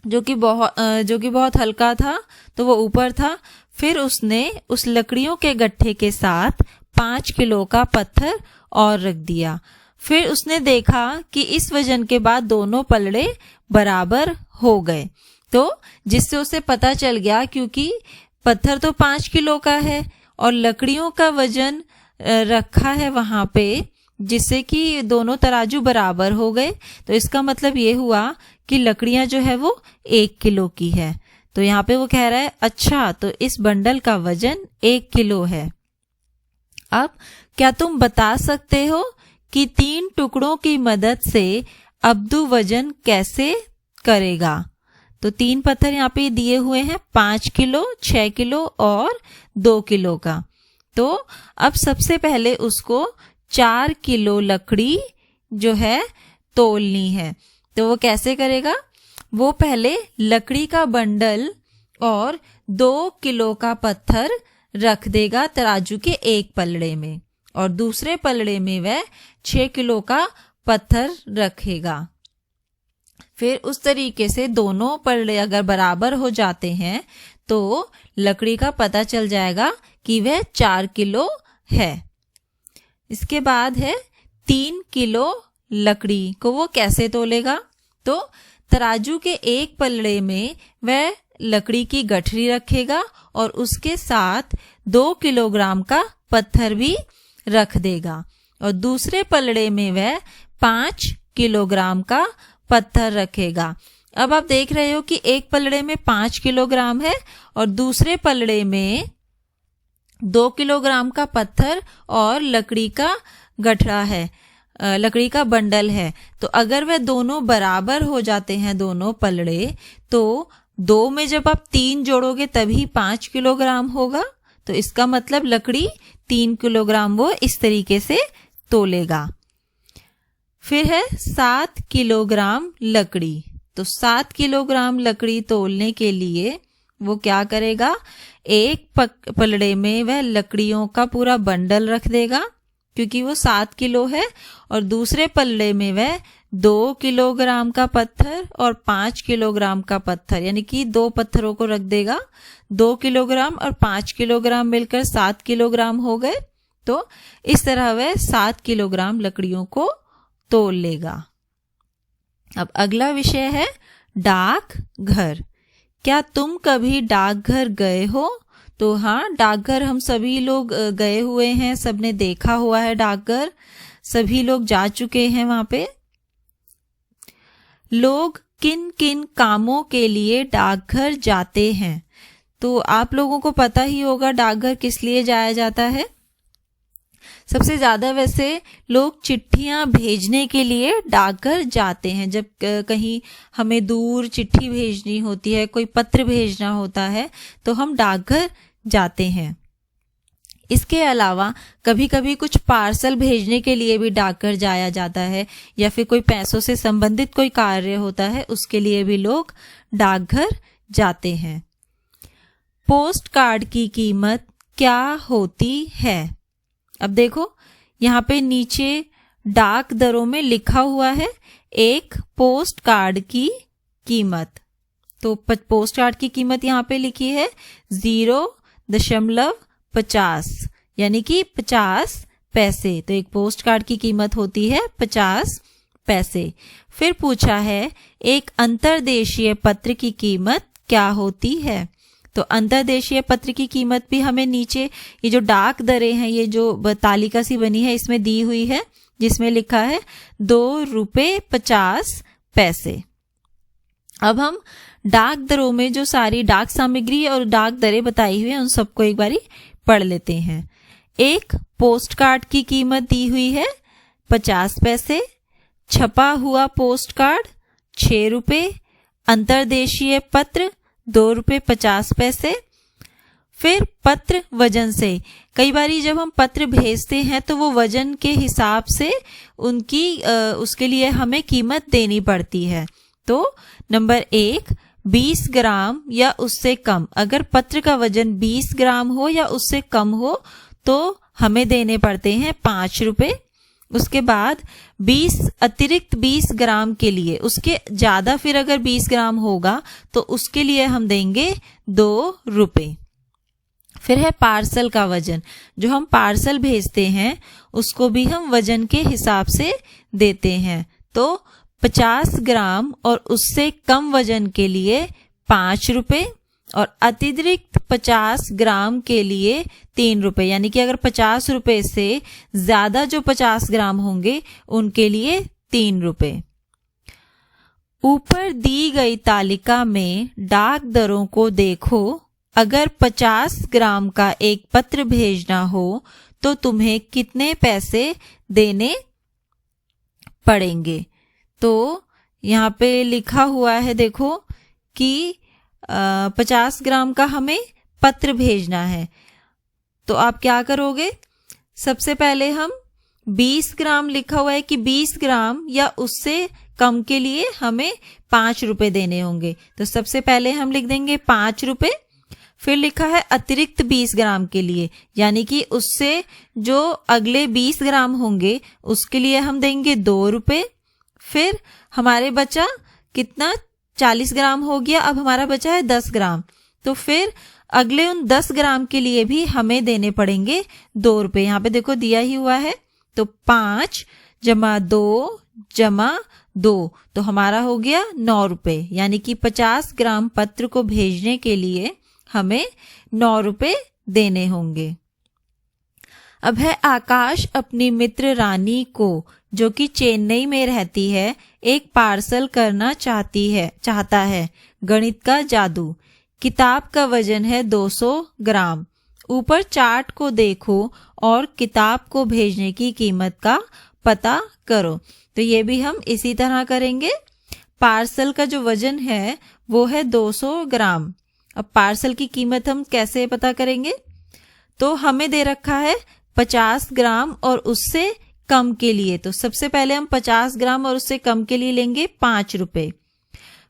जो कि बहुत हल्का था, तो वो ऊपर था। फिर उसने उस लकड़ियों के गट्ठे के साथ 5 किलो का पत्थर और रख दिया। फिर उसने देखा कि इस वजन के बाद दोनों पलड़े बराबर हो गए, तो जिससे उसे पता चल गया क्योंकि पत्थर तो 5 किलो का है और लकड़ियों का वजन रखा है वहां पे, जिससे कि दोनों तराजू बराबर हो गए। तो इसका मतलब ये हुआ कि लकड़ियां जो है वो 1 किलो की है। तो यहाँ पे वो कह रहा है अच्छा तो इस बंडल का वजन 1 किलो है। अब क्या तुम बता सकते हो कि 3 टुकड़ों की मदद से अब्दू वजन कैसे करेगा। तो 3 पत्थर यहाँ पे दिए हुए हैं, 5 किलो, 6 किलो और 2 किलो का। तो अब सबसे पहले उसको 4 किलो लकड़ी जो है तोलनी है। तो वो कैसे करेगा, वो पहले लकड़ी का बंडल और 2 किलो का पत्थर रख देगा तराजू के एक पलड़े में और दूसरे पलड़े में वह 6 किलो का पत्थर रखेगा। फिर उस तरीके से दोनों पलड़े अगर बराबर हो जाते हैं तो लकड़ी का पता चल जाएगा कि वह 4 किलो है। इसके बाद है 3 किलो लकड़ी को वो कैसे तोलेगा। तो तराजू के एक पलड़े में वह लकड़ी की गठरी रखेगा और उसके साथ 2 किलोग्राम का पत्थर भी रख देगा और दूसरे पलड़े में वह 5 किलोग्राम का पत्थर रखेगा। अब आप देख रहे हो कि एक पलड़े में 5 किलोग्राम है और दूसरे पलड़े में 2 किलोग्राम का पत्थर और लकड़ी का गठरा है, लकड़ी का बंडल है। तो अगर वह दोनों बराबर हो जाते हैं दोनों पलड़े, तो 2 में जब आप 3 जोड़ोगे तभी 5 किलोग्राम होगा। तो इसका मतलब लकड़ी 3 किलोग्राम वो इस तरीके से तोलेगा। फिर है 7 किलोग्राम लकड़ी। तो 7 किलोग्राम लकड़ी तोलने के लिए वो क्या करेगा, एक पलड़े में वह लकड़ियों का पूरा बंडल रख देगा क्योंकि वो 7 किलो है और दूसरे पलड़े में वह 2 किलोग्राम का पत्थर और 5 किलोग्राम का पत्थर, यानी कि 2 पत्थरों को रख देगा। 2 किलोग्राम और 5 किलोग्राम मिलकर 7 किलोग्राम हो गए। तो इस तरह वह 7 किलोग्राम लकड़ियों को तोल लेगा। अब अगला विषय है डाक घर। क्या तुम कभी डाकघर गए हो। तो हाँ, डाकघर हम सभी लोग गए हुए हैं, सबने देखा हुआ है डाकघर, सभी लोग जा चुके हैं वहां पे। लोग किन किन कामों के लिए डाकघर जाते हैं। तो आप लोगों को पता ही होगा डाकघर किस लिए जाया जाता है। सबसे ज्यादा वैसे लोग चिट्ठियां भेजने के लिए डाकघर जाते हैं। जब कहीं हमें दूर चिट्ठी भेजनी होती है, कोई पत्र भेजना होता है, तो हम डाकघर जाते हैं। इसके अलावा कभी कभी कुछ पार्सल भेजने के लिए भी डाकघर जाया जाता है, या फिर कोई पैसों से संबंधित कोई कार्य होता है उसके लिए भी लोग डाकघर जाते हैं। पोस्ट कार्ड की कीमत क्या होती है। अब देखो यहाँ पे नीचे डाक दरों में लिखा हुआ है एक पोस्ट कार्ड की कीमत। तो पोस्ट कार्ड की कीमत यहाँ पे लिखी है 0.50 यानी कि 50 पैसे। तो एक पोस्ट कार्ड की कीमत होती है 50 पैसे। फिर पूछा है एक अंतर्देशीय पत्र की कीमत क्या होती है। तो अंतर्देशीय पत्र की कीमत भी हमें नीचे ये जो डाक दरें हैं, ये जो तालिका सी बनी है इसमें दी हुई है, जिसमें लिखा है 2.50 रुपये। अब हम डाक दरों में जो सारी डाक सामग्री और डाक दरें बताई हुई हैं उन सबको एक बारी पढ़ लेते हैं। एक पोस्ट कार्ड की कीमत दी हुई है 50 पैसे, छपा हुआ पोस्ट कार्ड 6 रुपये, अंतर्देशीय पत्र 2.50 रुपये। फिर पत्र वजन से, कई बारी जब हम पत्र भेजते हैं तो वो वजन के हिसाब से उसके लिए हमें कीमत देनी पड़ती है। तो नंबर 1, 20 ग्राम या उससे कम। अगर पत्र का वजन 20 ग्राम हो या उससे कम हो तो हमें देने पड़ते हैं 5 रुपए। उसके बाद 20 अतिरिक्त 20 ग्राम के लिए, उसके ज्यादा फिर अगर 20 ग्राम होगा तो उसके लिए हम देंगे 2 रुपए। फिर है पार्सल का वजन, जो हम पार्सल भेजते हैं उसको भी हम वजन के हिसाब से देते हैं। तो 50 ग्राम और उससे कम वजन के लिए 5 रुपए और अतिरिक्त 50 ग्राम के लिए 3 रुपए। यानी कि अगर 50 रुपए से ज्यादा जो 50 ग्राम होंगे उनके लिए 3 रुपए। ऊपर दी गई तालिका में डाक दरों को देखो। अगर 50 ग्राम का एक पत्र भेजना हो तो तुम्हें कितने पैसे देने पड़ेंगे। तो यहाँ पे लिखा हुआ है देखो कि 50 ग्राम का हमें पत्र भेजना है। तो आप क्या करोगे, सबसे पहले हम 20 ग्राम लिखा हुआ है कि 20 ग्राम या उससे कम के लिए हमें 5 रुपए देने होंगे। तो सबसे पहले हम लिख देंगे 5 रुपए। फिर लिखा है अतिरिक्त 20 ग्राम के लिए, यानी कि उससे जो अगले 20 ग्राम होंगे उसके लिए हम देंगे 2 रुपए। फिर हमारे बचा कितना, 40 ग्राम हो गया, अब हमारा बचा है 10 ग्राम। तो फिर अगले उन 10 ग्राम के लिए भी हमें देने पड़ेंगे 2 रुपए। यहाँ पे देखो दिया ही हुआ है। तो 5 + 2 + 2 तो हमारा हो गया 9 रुपए। यानी कि 50 ग्राम पत्र को भेजने के लिए हमें 9 रुपए देने होंगे। अब है आकाश अपनी मित्र रानी को, जो कि चेन्नई में रहती है, एक पार्सल करना चाहता है। गणित का जादू। किताब का वजन है 200 ग्राम। ऊपर चार्ट को देखो और किताब को भेजने की कीमत का पता करो। तो ये भी हम इसी तरह करेंगे। पार्सल का जो वजन है वो है 200 ग्राम। अब पार्सल की कीमत हम कैसे पता करेंगे, तो हमें दे रखा है 50 ग्राम और उससे कम के लिए। तो सबसे पहले हम 50 ग्राम और उससे कम के लिए लेंगे 5 रुपए।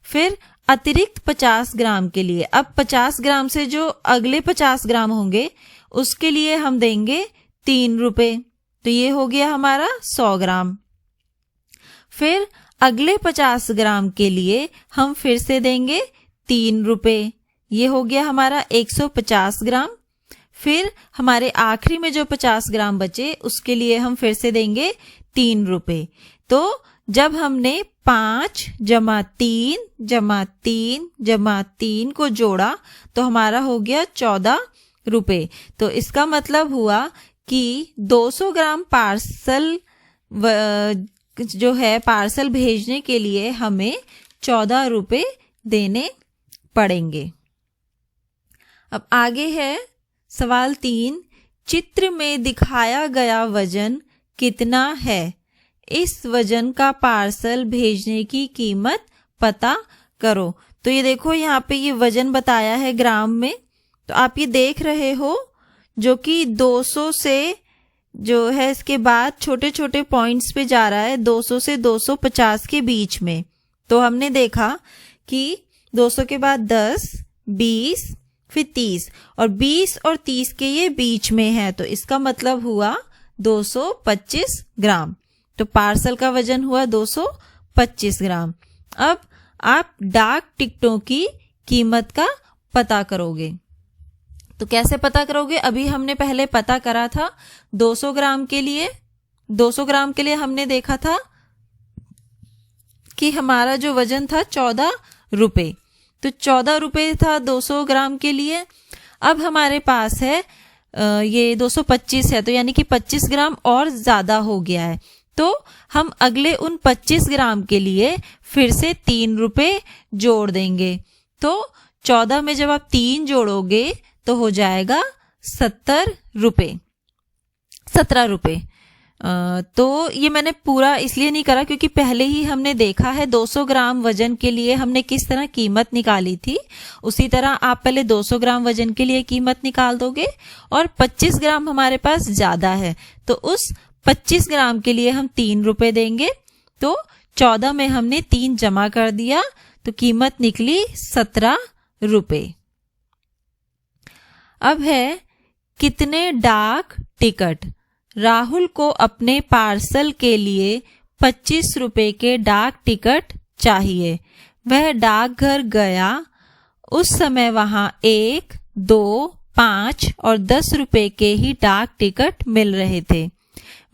फिर अतिरिक्त 50 ग्राम के लिए, अब 50 ग्राम से जो अगले 50 ग्राम होंगे उसके लिए हम देंगे 3 रुपए। तो ये हो गया हमारा 100 ग्राम। फिर अगले 50 ग्राम के लिए हम फिर से देंगे 3 रुपए। ये हो गया हमारा 150 ग्राम। फिर हमारे आखिरी में जो 50 ग्राम बचे उसके लिए हम फिर से देंगे 3 रुपए। तो जब हमने 5 + 3 + 3 + 3 को जोड़ा तो हमारा हो गया 14 रुपए। तो इसका मतलब हुआ कि 200 ग्राम पार्सल जो है पार्सल भेजने के लिए हमें 14 रुपए देने पड़ेंगे। अब आगे है सवाल 3। चित्र में दिखाया गया वजन कितना है? इस वजन का पार्सल भेजने की कीमत पता करो। तो ये देखो यहाँ पे ये वजन बताया है ग्राम में। तो आप ये देख रहे हो जो कि 200 से जो है इसके बाद छोटे छोटे पॉइंट्स पे जा रहा है 200 से 250 के बीच में। तो हमने देखा कि 200 के बाद 10, 20 फिर 30 और 20 और 30 के ये बीच में है। तो इसका मतलब हुआ 225 ग्राम। तो पार्सल का वजन हुआ 225 ग्राम। अब आप डाक टिकटों की कीमत का पता करोगे। तो कैसे पता करोगे? अभी हमने पहले पता करा था 200 ग्राम के लिए। 200 ग्राम के लिए हमने देखा था कि हमारा जो वजन था 14 रुपए। तो 14 रुपए था 200 ग्राम के लिए। अब हमारे पास है ये 225 है, तो यानी कि 25 ग्राम और ज्यादा हो गया है। तो हम अगले उन 25 ग्राम के लिए फिर से 3 रुपए जोड़ देंगे। तो 14 में जब आप 3 जोड़ोगे तो हो जाएगा 17 रुपए। तो ये मैंने पूरा इसलिए नहीं करा क्योंकि पहले ही हमने देखा है 200 ग्राम वजन के लिए हमने किस तरह कीमत निकाली थी। उसी तरह आप पहले 200 ग्राम वजन के लिए कीमत निकाल दोगे और 25 ग्राम हमारे पास ज्यादा है तो उस 25 ग्राम के लिए हम 3 रुपए देंगे। तो 14 में हमने 3 जमा कर दिया तो कीमत निकली 17 रुपए। अब है कितने डाक टिकट। राहुल को अपने पार्सल के लिए 25 रुपए के डाक टिकट चाहिए। वह डाकघर गया। उस समय वहां 1, 2, 5 और 10 रुपए के ही डाक टिकट मिल रहे थे।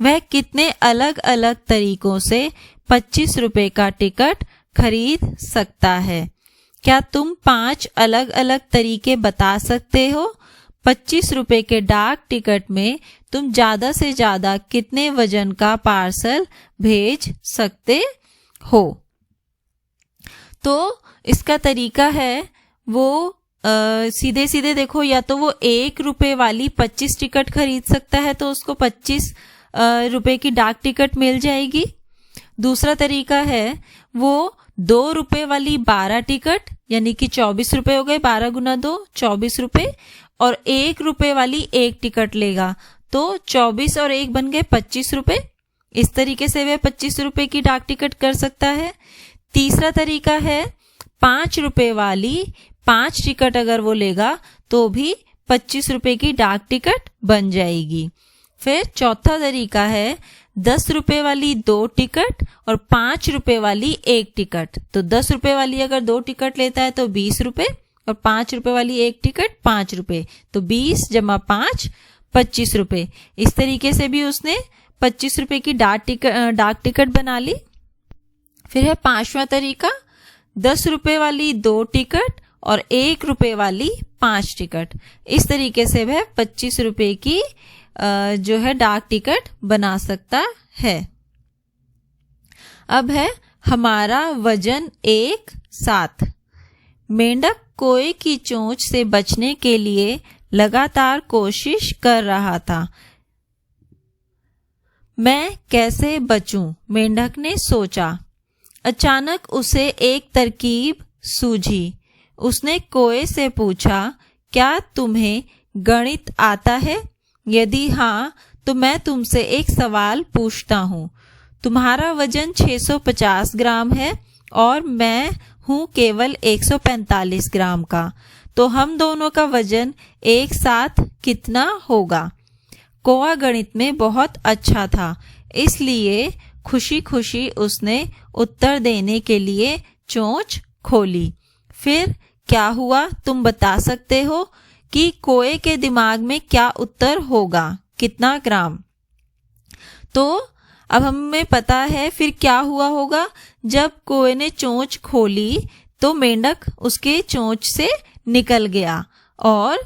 वह कितने अलग अलग तरीकों से 25 रुपए का टिकट खरीद सकता है? क्या तुम 5 अलग अलग तरीके बता सकते हो? 25 रुपए के डाक टिकट में तुम ज्यादा से ज्यादा कितने वजन का पार्सल भेज सकते हो? तो इसका तरीका है वो सीधे सीधे देखो, या तो वो 1 रुपए वाली 25 टिकट खरीद सकता है तो उसको 25 रुपए की डाक टिकट मिल जाएगी। दूसरा तरीका है वो 2 रुपए वाली 12 टिकट यानी कि 24 रुपए हो गए, 12 गुना 2 24 रुपए, और 1 रुपए वाली 1 टिकट लेगा तो 24 और 1 बन गए 25 रुपए। इस तरीके से वह 25 रुपए की डाक टिकट कर सकता है। तीसरा तरीका है 5 रुपए वाली 5 टिकट अगर वो लेगा तो भी 25 रुपए की डाक टिकट बन जाएगी। फिर चौथा तरीका है 10 रुपए वाली 2 टिकट और 5 रुपए वाली 1 टिकट। तो 10 रुपए वाली अगर 2 टिकट लेता है तो 20 रुपए और 5 रुपए वाली 1 टिकट 5 रुपए, तो 20 जमा 5 25 रुपए। इस तरीके से भी उसने 25 रुपए की डाक टिकट बना ली। फिर है 5वां तरीका 10 रुपए वाली 2 टिकट और 1 रुपए वाली 5 टिकट। इस तरीके से वह 25 रुपए की जो है डाक टिकट बना सकता है। अब है हमारा वजन एक साथ। मेंढक कोए की चोंच से बचने के लिए लगातार कोशिश कर रहा था। मैं कैसे बचूं? मेंढक ने सोचा। अचानक उसे एक तरकीब सूझी। उसने कोए से पूछा, क्या तुम्हें गणित आता है? यदि हाँ तो मैं तुमसे एक सवाल पूछता हूँ। तुम्हारा वजन 650 ग्राम है और मैं हूँ केवल 145 ग्राम का, तो हम दोनों का वजन एक साथ कितना होगा? कौआ गणित में बहुत अच्छा था, इसलिए खुशी खुशी उसने उत्तर देने के लिए चोंच खोली। फिर क्या हुआ तुम बता सकते हो कि कोए के दिमाग में क्या उत्तर होगा, कितना ग्राम? तो अब हमें पता है फिर क्या हुआ होगा। जब कोए ने चोंच खोली तो मेंढक उसके चोंच से निकल गया और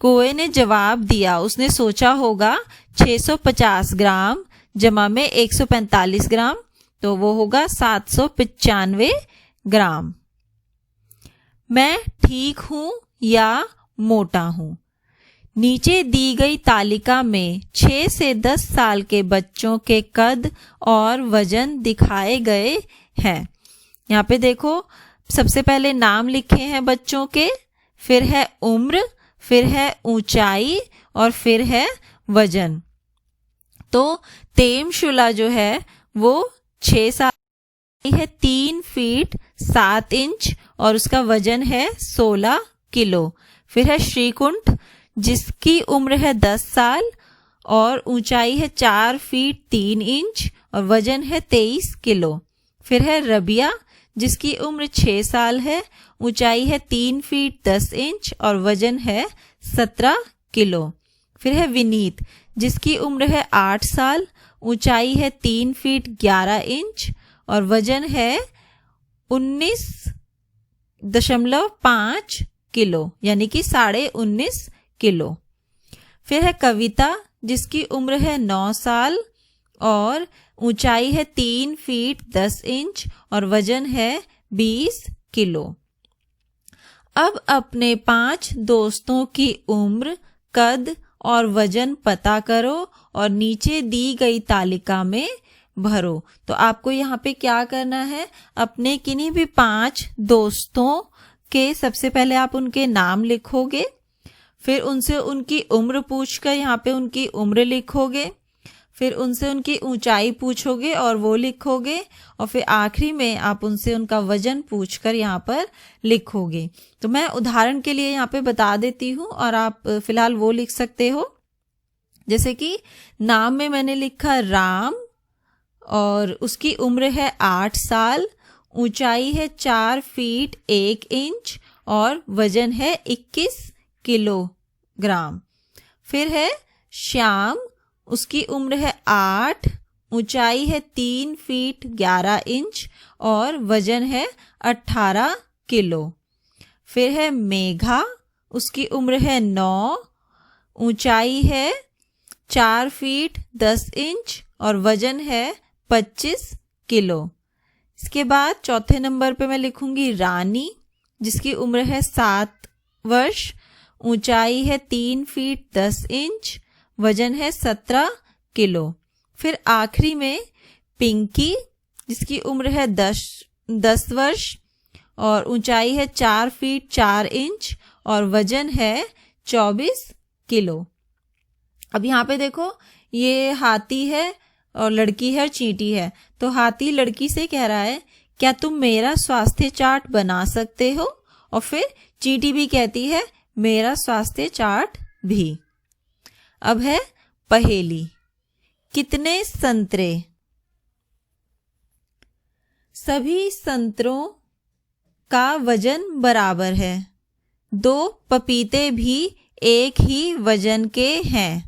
कोए ने जवाब दिया। उसने सोचा होगा 650 ग्राम जमा में 145 ग्राम, तो वो होगा 795 ग्राम। मैं ठीक हूं या मोटा हूं? नीचे दी गई तालिका में 6 से 10 साल के बच्चों के कद और वजन दिखाए गए हैं। यहाँ पे देखो सबसे पहले नाम लिखे हैं बच्चों के, फिर है उम्र, फिर है ऊंचाई और फिर है वजन। तो तेमशुला जो है वो 6 साल है, 3 फीट 7 इंच और उसका वजन है 16 किलो। फिर है श्रीकुंठ जिसकी उम्र है 10 साल और ऊंचाई है 4 फीट 3 इंच और वजन है 23 किलो। फिर है रबिया जिसकी उम्र 6 साल है, ऊंचाई है 3 फीट 10 इंच और वजन है 17 किलो। फिर है विनीत जिसकी उम्र है 8 साल, ऊंचाई है 3 फीट 11 इंच और वजन है 19.5 किलो यानी कि 19.5 किलो। फिर है कविता जिसकी उम्र है 9 साल और ऊंचाई है 3 फीट 10 इंच और वजन है 20 किलो। अब अपने 5 दोस्तों की उम्र, कद और वजन पता करो और नीचे दी गई तालिका में भरो। तो आपको यहाँ पे क्या करना है, अपने किन्हीं भी 5 दोस्तों के सबसे पहले आप उनके नाम लिखोगे, फिर उनसे उनकी उम्र पूछकर यहाँ पे उनकी उम्र लिखोगे, फिर उनसे उनकी ऊंचाई पूछोगे और वो लिखोगे, और फिर आखिरी में आप उनसे उनका वजन पूछकर यहाँ पर लिखोगे। तो मैं उदाहरण के लिए यहाँ पे बता देती हूँ और आप फिलहाल वो लिख सकते हो। जैसे कि नाम में मैंने लिखा राम और उसकी उम्र है 8 साल, ऊंचाई है 4 फीट 1 इंच और वजन है 21 किलोग्राम। फिर है श्याम, उसकी उम्र है 8, ऊंचाई है 3 फीट 11 इंच और वजन है 18 किलो। फिर है मेघा, उसकी उम्र है 9, ऊंचाई है 4 फीट 10 इंच और वजन है 25 किलो। इसके बाद चौथे नंबर पे मैं लिखूंगी रानी, जिसकी उम्र है 7 वर्ष, ऊंचाई है 3 फीट 10 इंच, वजन है 17 किलो। फिर आखिरी में पिंकी, जिसकी उम्र है 10 वर्ष और ऊंचाई है 4 फीट 4 इंच और वजन है 24 किलो। अब यहाँ पे देखो, ये हाथी है और लड़की है और चींटी है। तो हाथी लड़की से कह रहा है, क्या तुम मेरा स्वास्थ्य चार्ट बना सकते हो? और फिर चींटी भी कहती है, मेरा स्वास्थ्य चार्ट भी। अब है पहेली, कितने संतरे? सभी संतरों का वजन बराबर है। 2 पपीते भी एक ही वजन के हैं।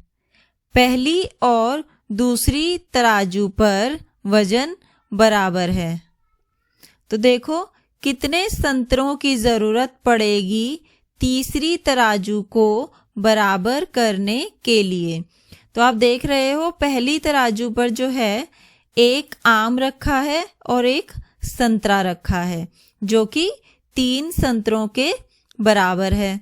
पहली और दूसरी तराजू पर वजन बराबर है। तो देखो, कितने संतरों की जरूरत पड़ेगी तीसरी तराजू को बराबर करने के लिए? तो आप देख रहे हो, पहली तराजू पर जो है एक आम रखा है और एक संतरा रखा है, जो कि 3 संतरों के बराबर है।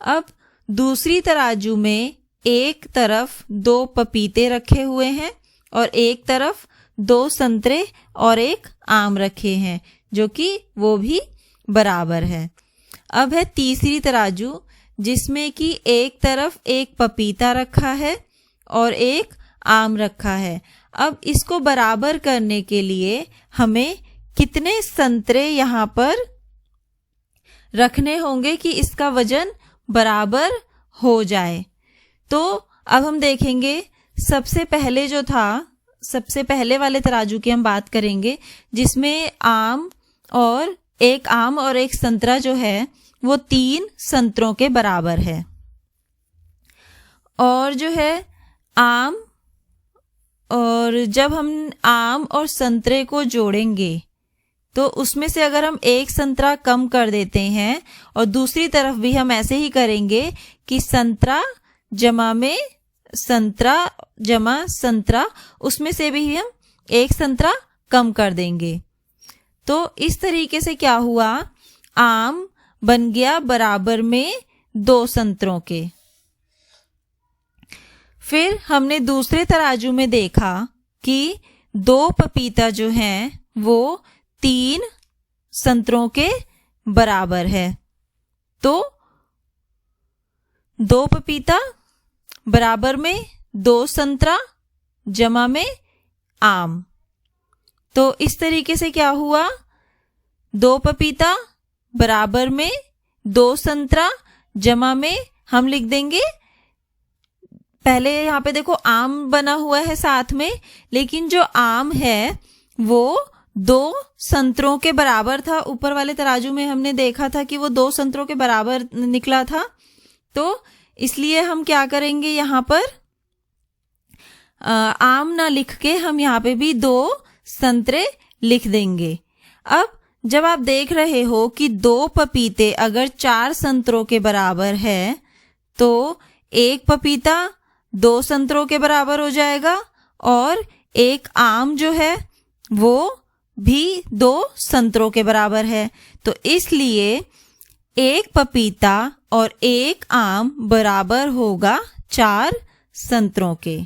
अब दूसरी तराजू में एक तरफ 2 पपीते रखे हुए हैं और एक तरफ 2 संतरे और एक आम रखे हैं, जो कि वो भी बराबर है। अब है तीसरी तराजू, जिसमें कि एक तरफ एक पपीता रखा है और एक आम रखा है। अब इसको बराबर करने के लिए हमें कितने संतरे यहाँ पर रखने होंगे कि इसका वजन बराबर हो जाए? तो अब हम देखेंगे, सबसे पहले जो था, सबसे पहले वाले तराजू की हम बात करेंगे, जिसमें एक आम और एक संतरा जो है वो 3 संतरों के बराबर है। और जो है आम, और जब हम आम और संतरे को जोड़ेंगे तो उसमें से अगर हम एक संतरा कम कर देते हैं, और दूसरी तरफ भी हम ऐसे ही करेंगे कि संतरा जमा में संतरा जमा संतरा, उसमें से भी हम एक संतरा कम कर देंगे। तो इस तरीके से क्या हुआ, आम बन गया बराबर में 2 संतरों के। फिर हमने दूसरे तराजू में देखा कि 2 पपीता जो हैं वो 3 संतरों के बराबर है। तो 2 पपीता बराबर में 2 संतरा जमा में आम। तो इस तरीके से क्या हुआ, 2 पपीता बराबर में 2 संतरा जमा में हम लिख देंगे, पहले यहाँ पे देखो आम बना हुआ है साथ में, लेकिन जो आम है वो 2 संतरों के बराबर था। ऊपर वाले तराजू में हमने देखा था कि वो 2 संतरों के बराबर निकला था। तो इसलिए हम क्या करेंगे, यहाँ पर आम ना लिख के हम यहाँ पे भी 2 संतरे लिख देंगे। अब जब आप देख रहे हो कि 2 पपीते अगर 4 संतरों के बराबर है, तो एक पपीता 2 संतरों के बराबर हो जाएगा और एक आम जो है वो भी 2 संतरों के बराबर है। तो इसलिए एक पपीता और एक आम बराबर होगा 4 संतरों के।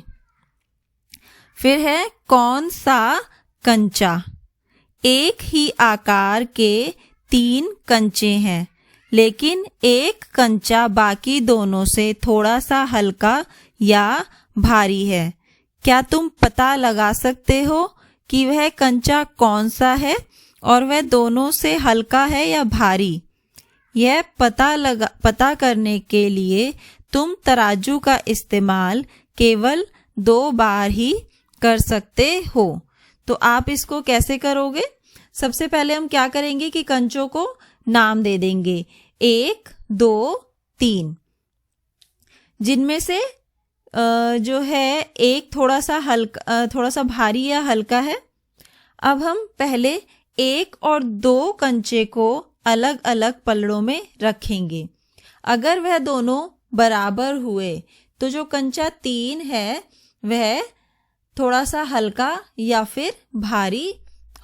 फिर है कौन सा कंचा? एक ही आकार के 3 कंचे हैं, लेकिन एक कंचा बाकी दोनों से थोड़ा सा हल्का या भारी है। क्या तुम पता लगा सकते हो कि वह कंचा कौन सा है और वह दोनों से हल्का है या भारी? यह पता करने के लिए तुम तराजू का इस्तेमाल केवल 2 बार ही कर सकते हो। तो आप इसको कैसे करोगे? सबसे पहले हम क्या करेंगे कि कंचों को नाम दे देंगे 1, 2, 3, जिनमें से जो है एक थोड़ा सा भारी या हल्का है। अब हम पहले 1 और 2 कंचे को अलग अलग पलड़ों में रखेंगे। अगर वह दोनों बराबर हुए तो जो कंचा 3 है वह थोड़ा सा हल्का या फिर भारी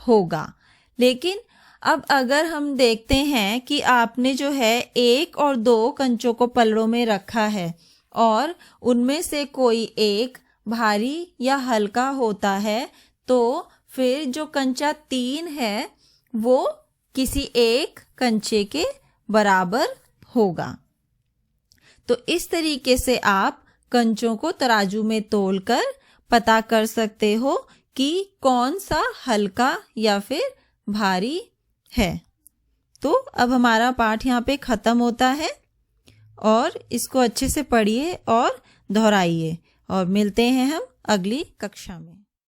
होगा। लेकिन अब अगर हम देखते हैं कि आपने जो है 1 और 2 कंचों को पलड़ों में रखा है और उनमें से कोई एक भारी या हल्का होता है, तो फिर जो कंचा 3 है वो किसी एक कंचे के बराबर होगा। तो इस तरीके से आप कंचों को तराजू में तोलकर पता कर सकते हो कि कौन सा हल्का या फिर भारी है। तो अब हमारा पाठ यहाँ पे खत्म होता है और इसको अच्छे से पढ़िए और दोहराइए और मिलते हैं हम अगली कक्षा में।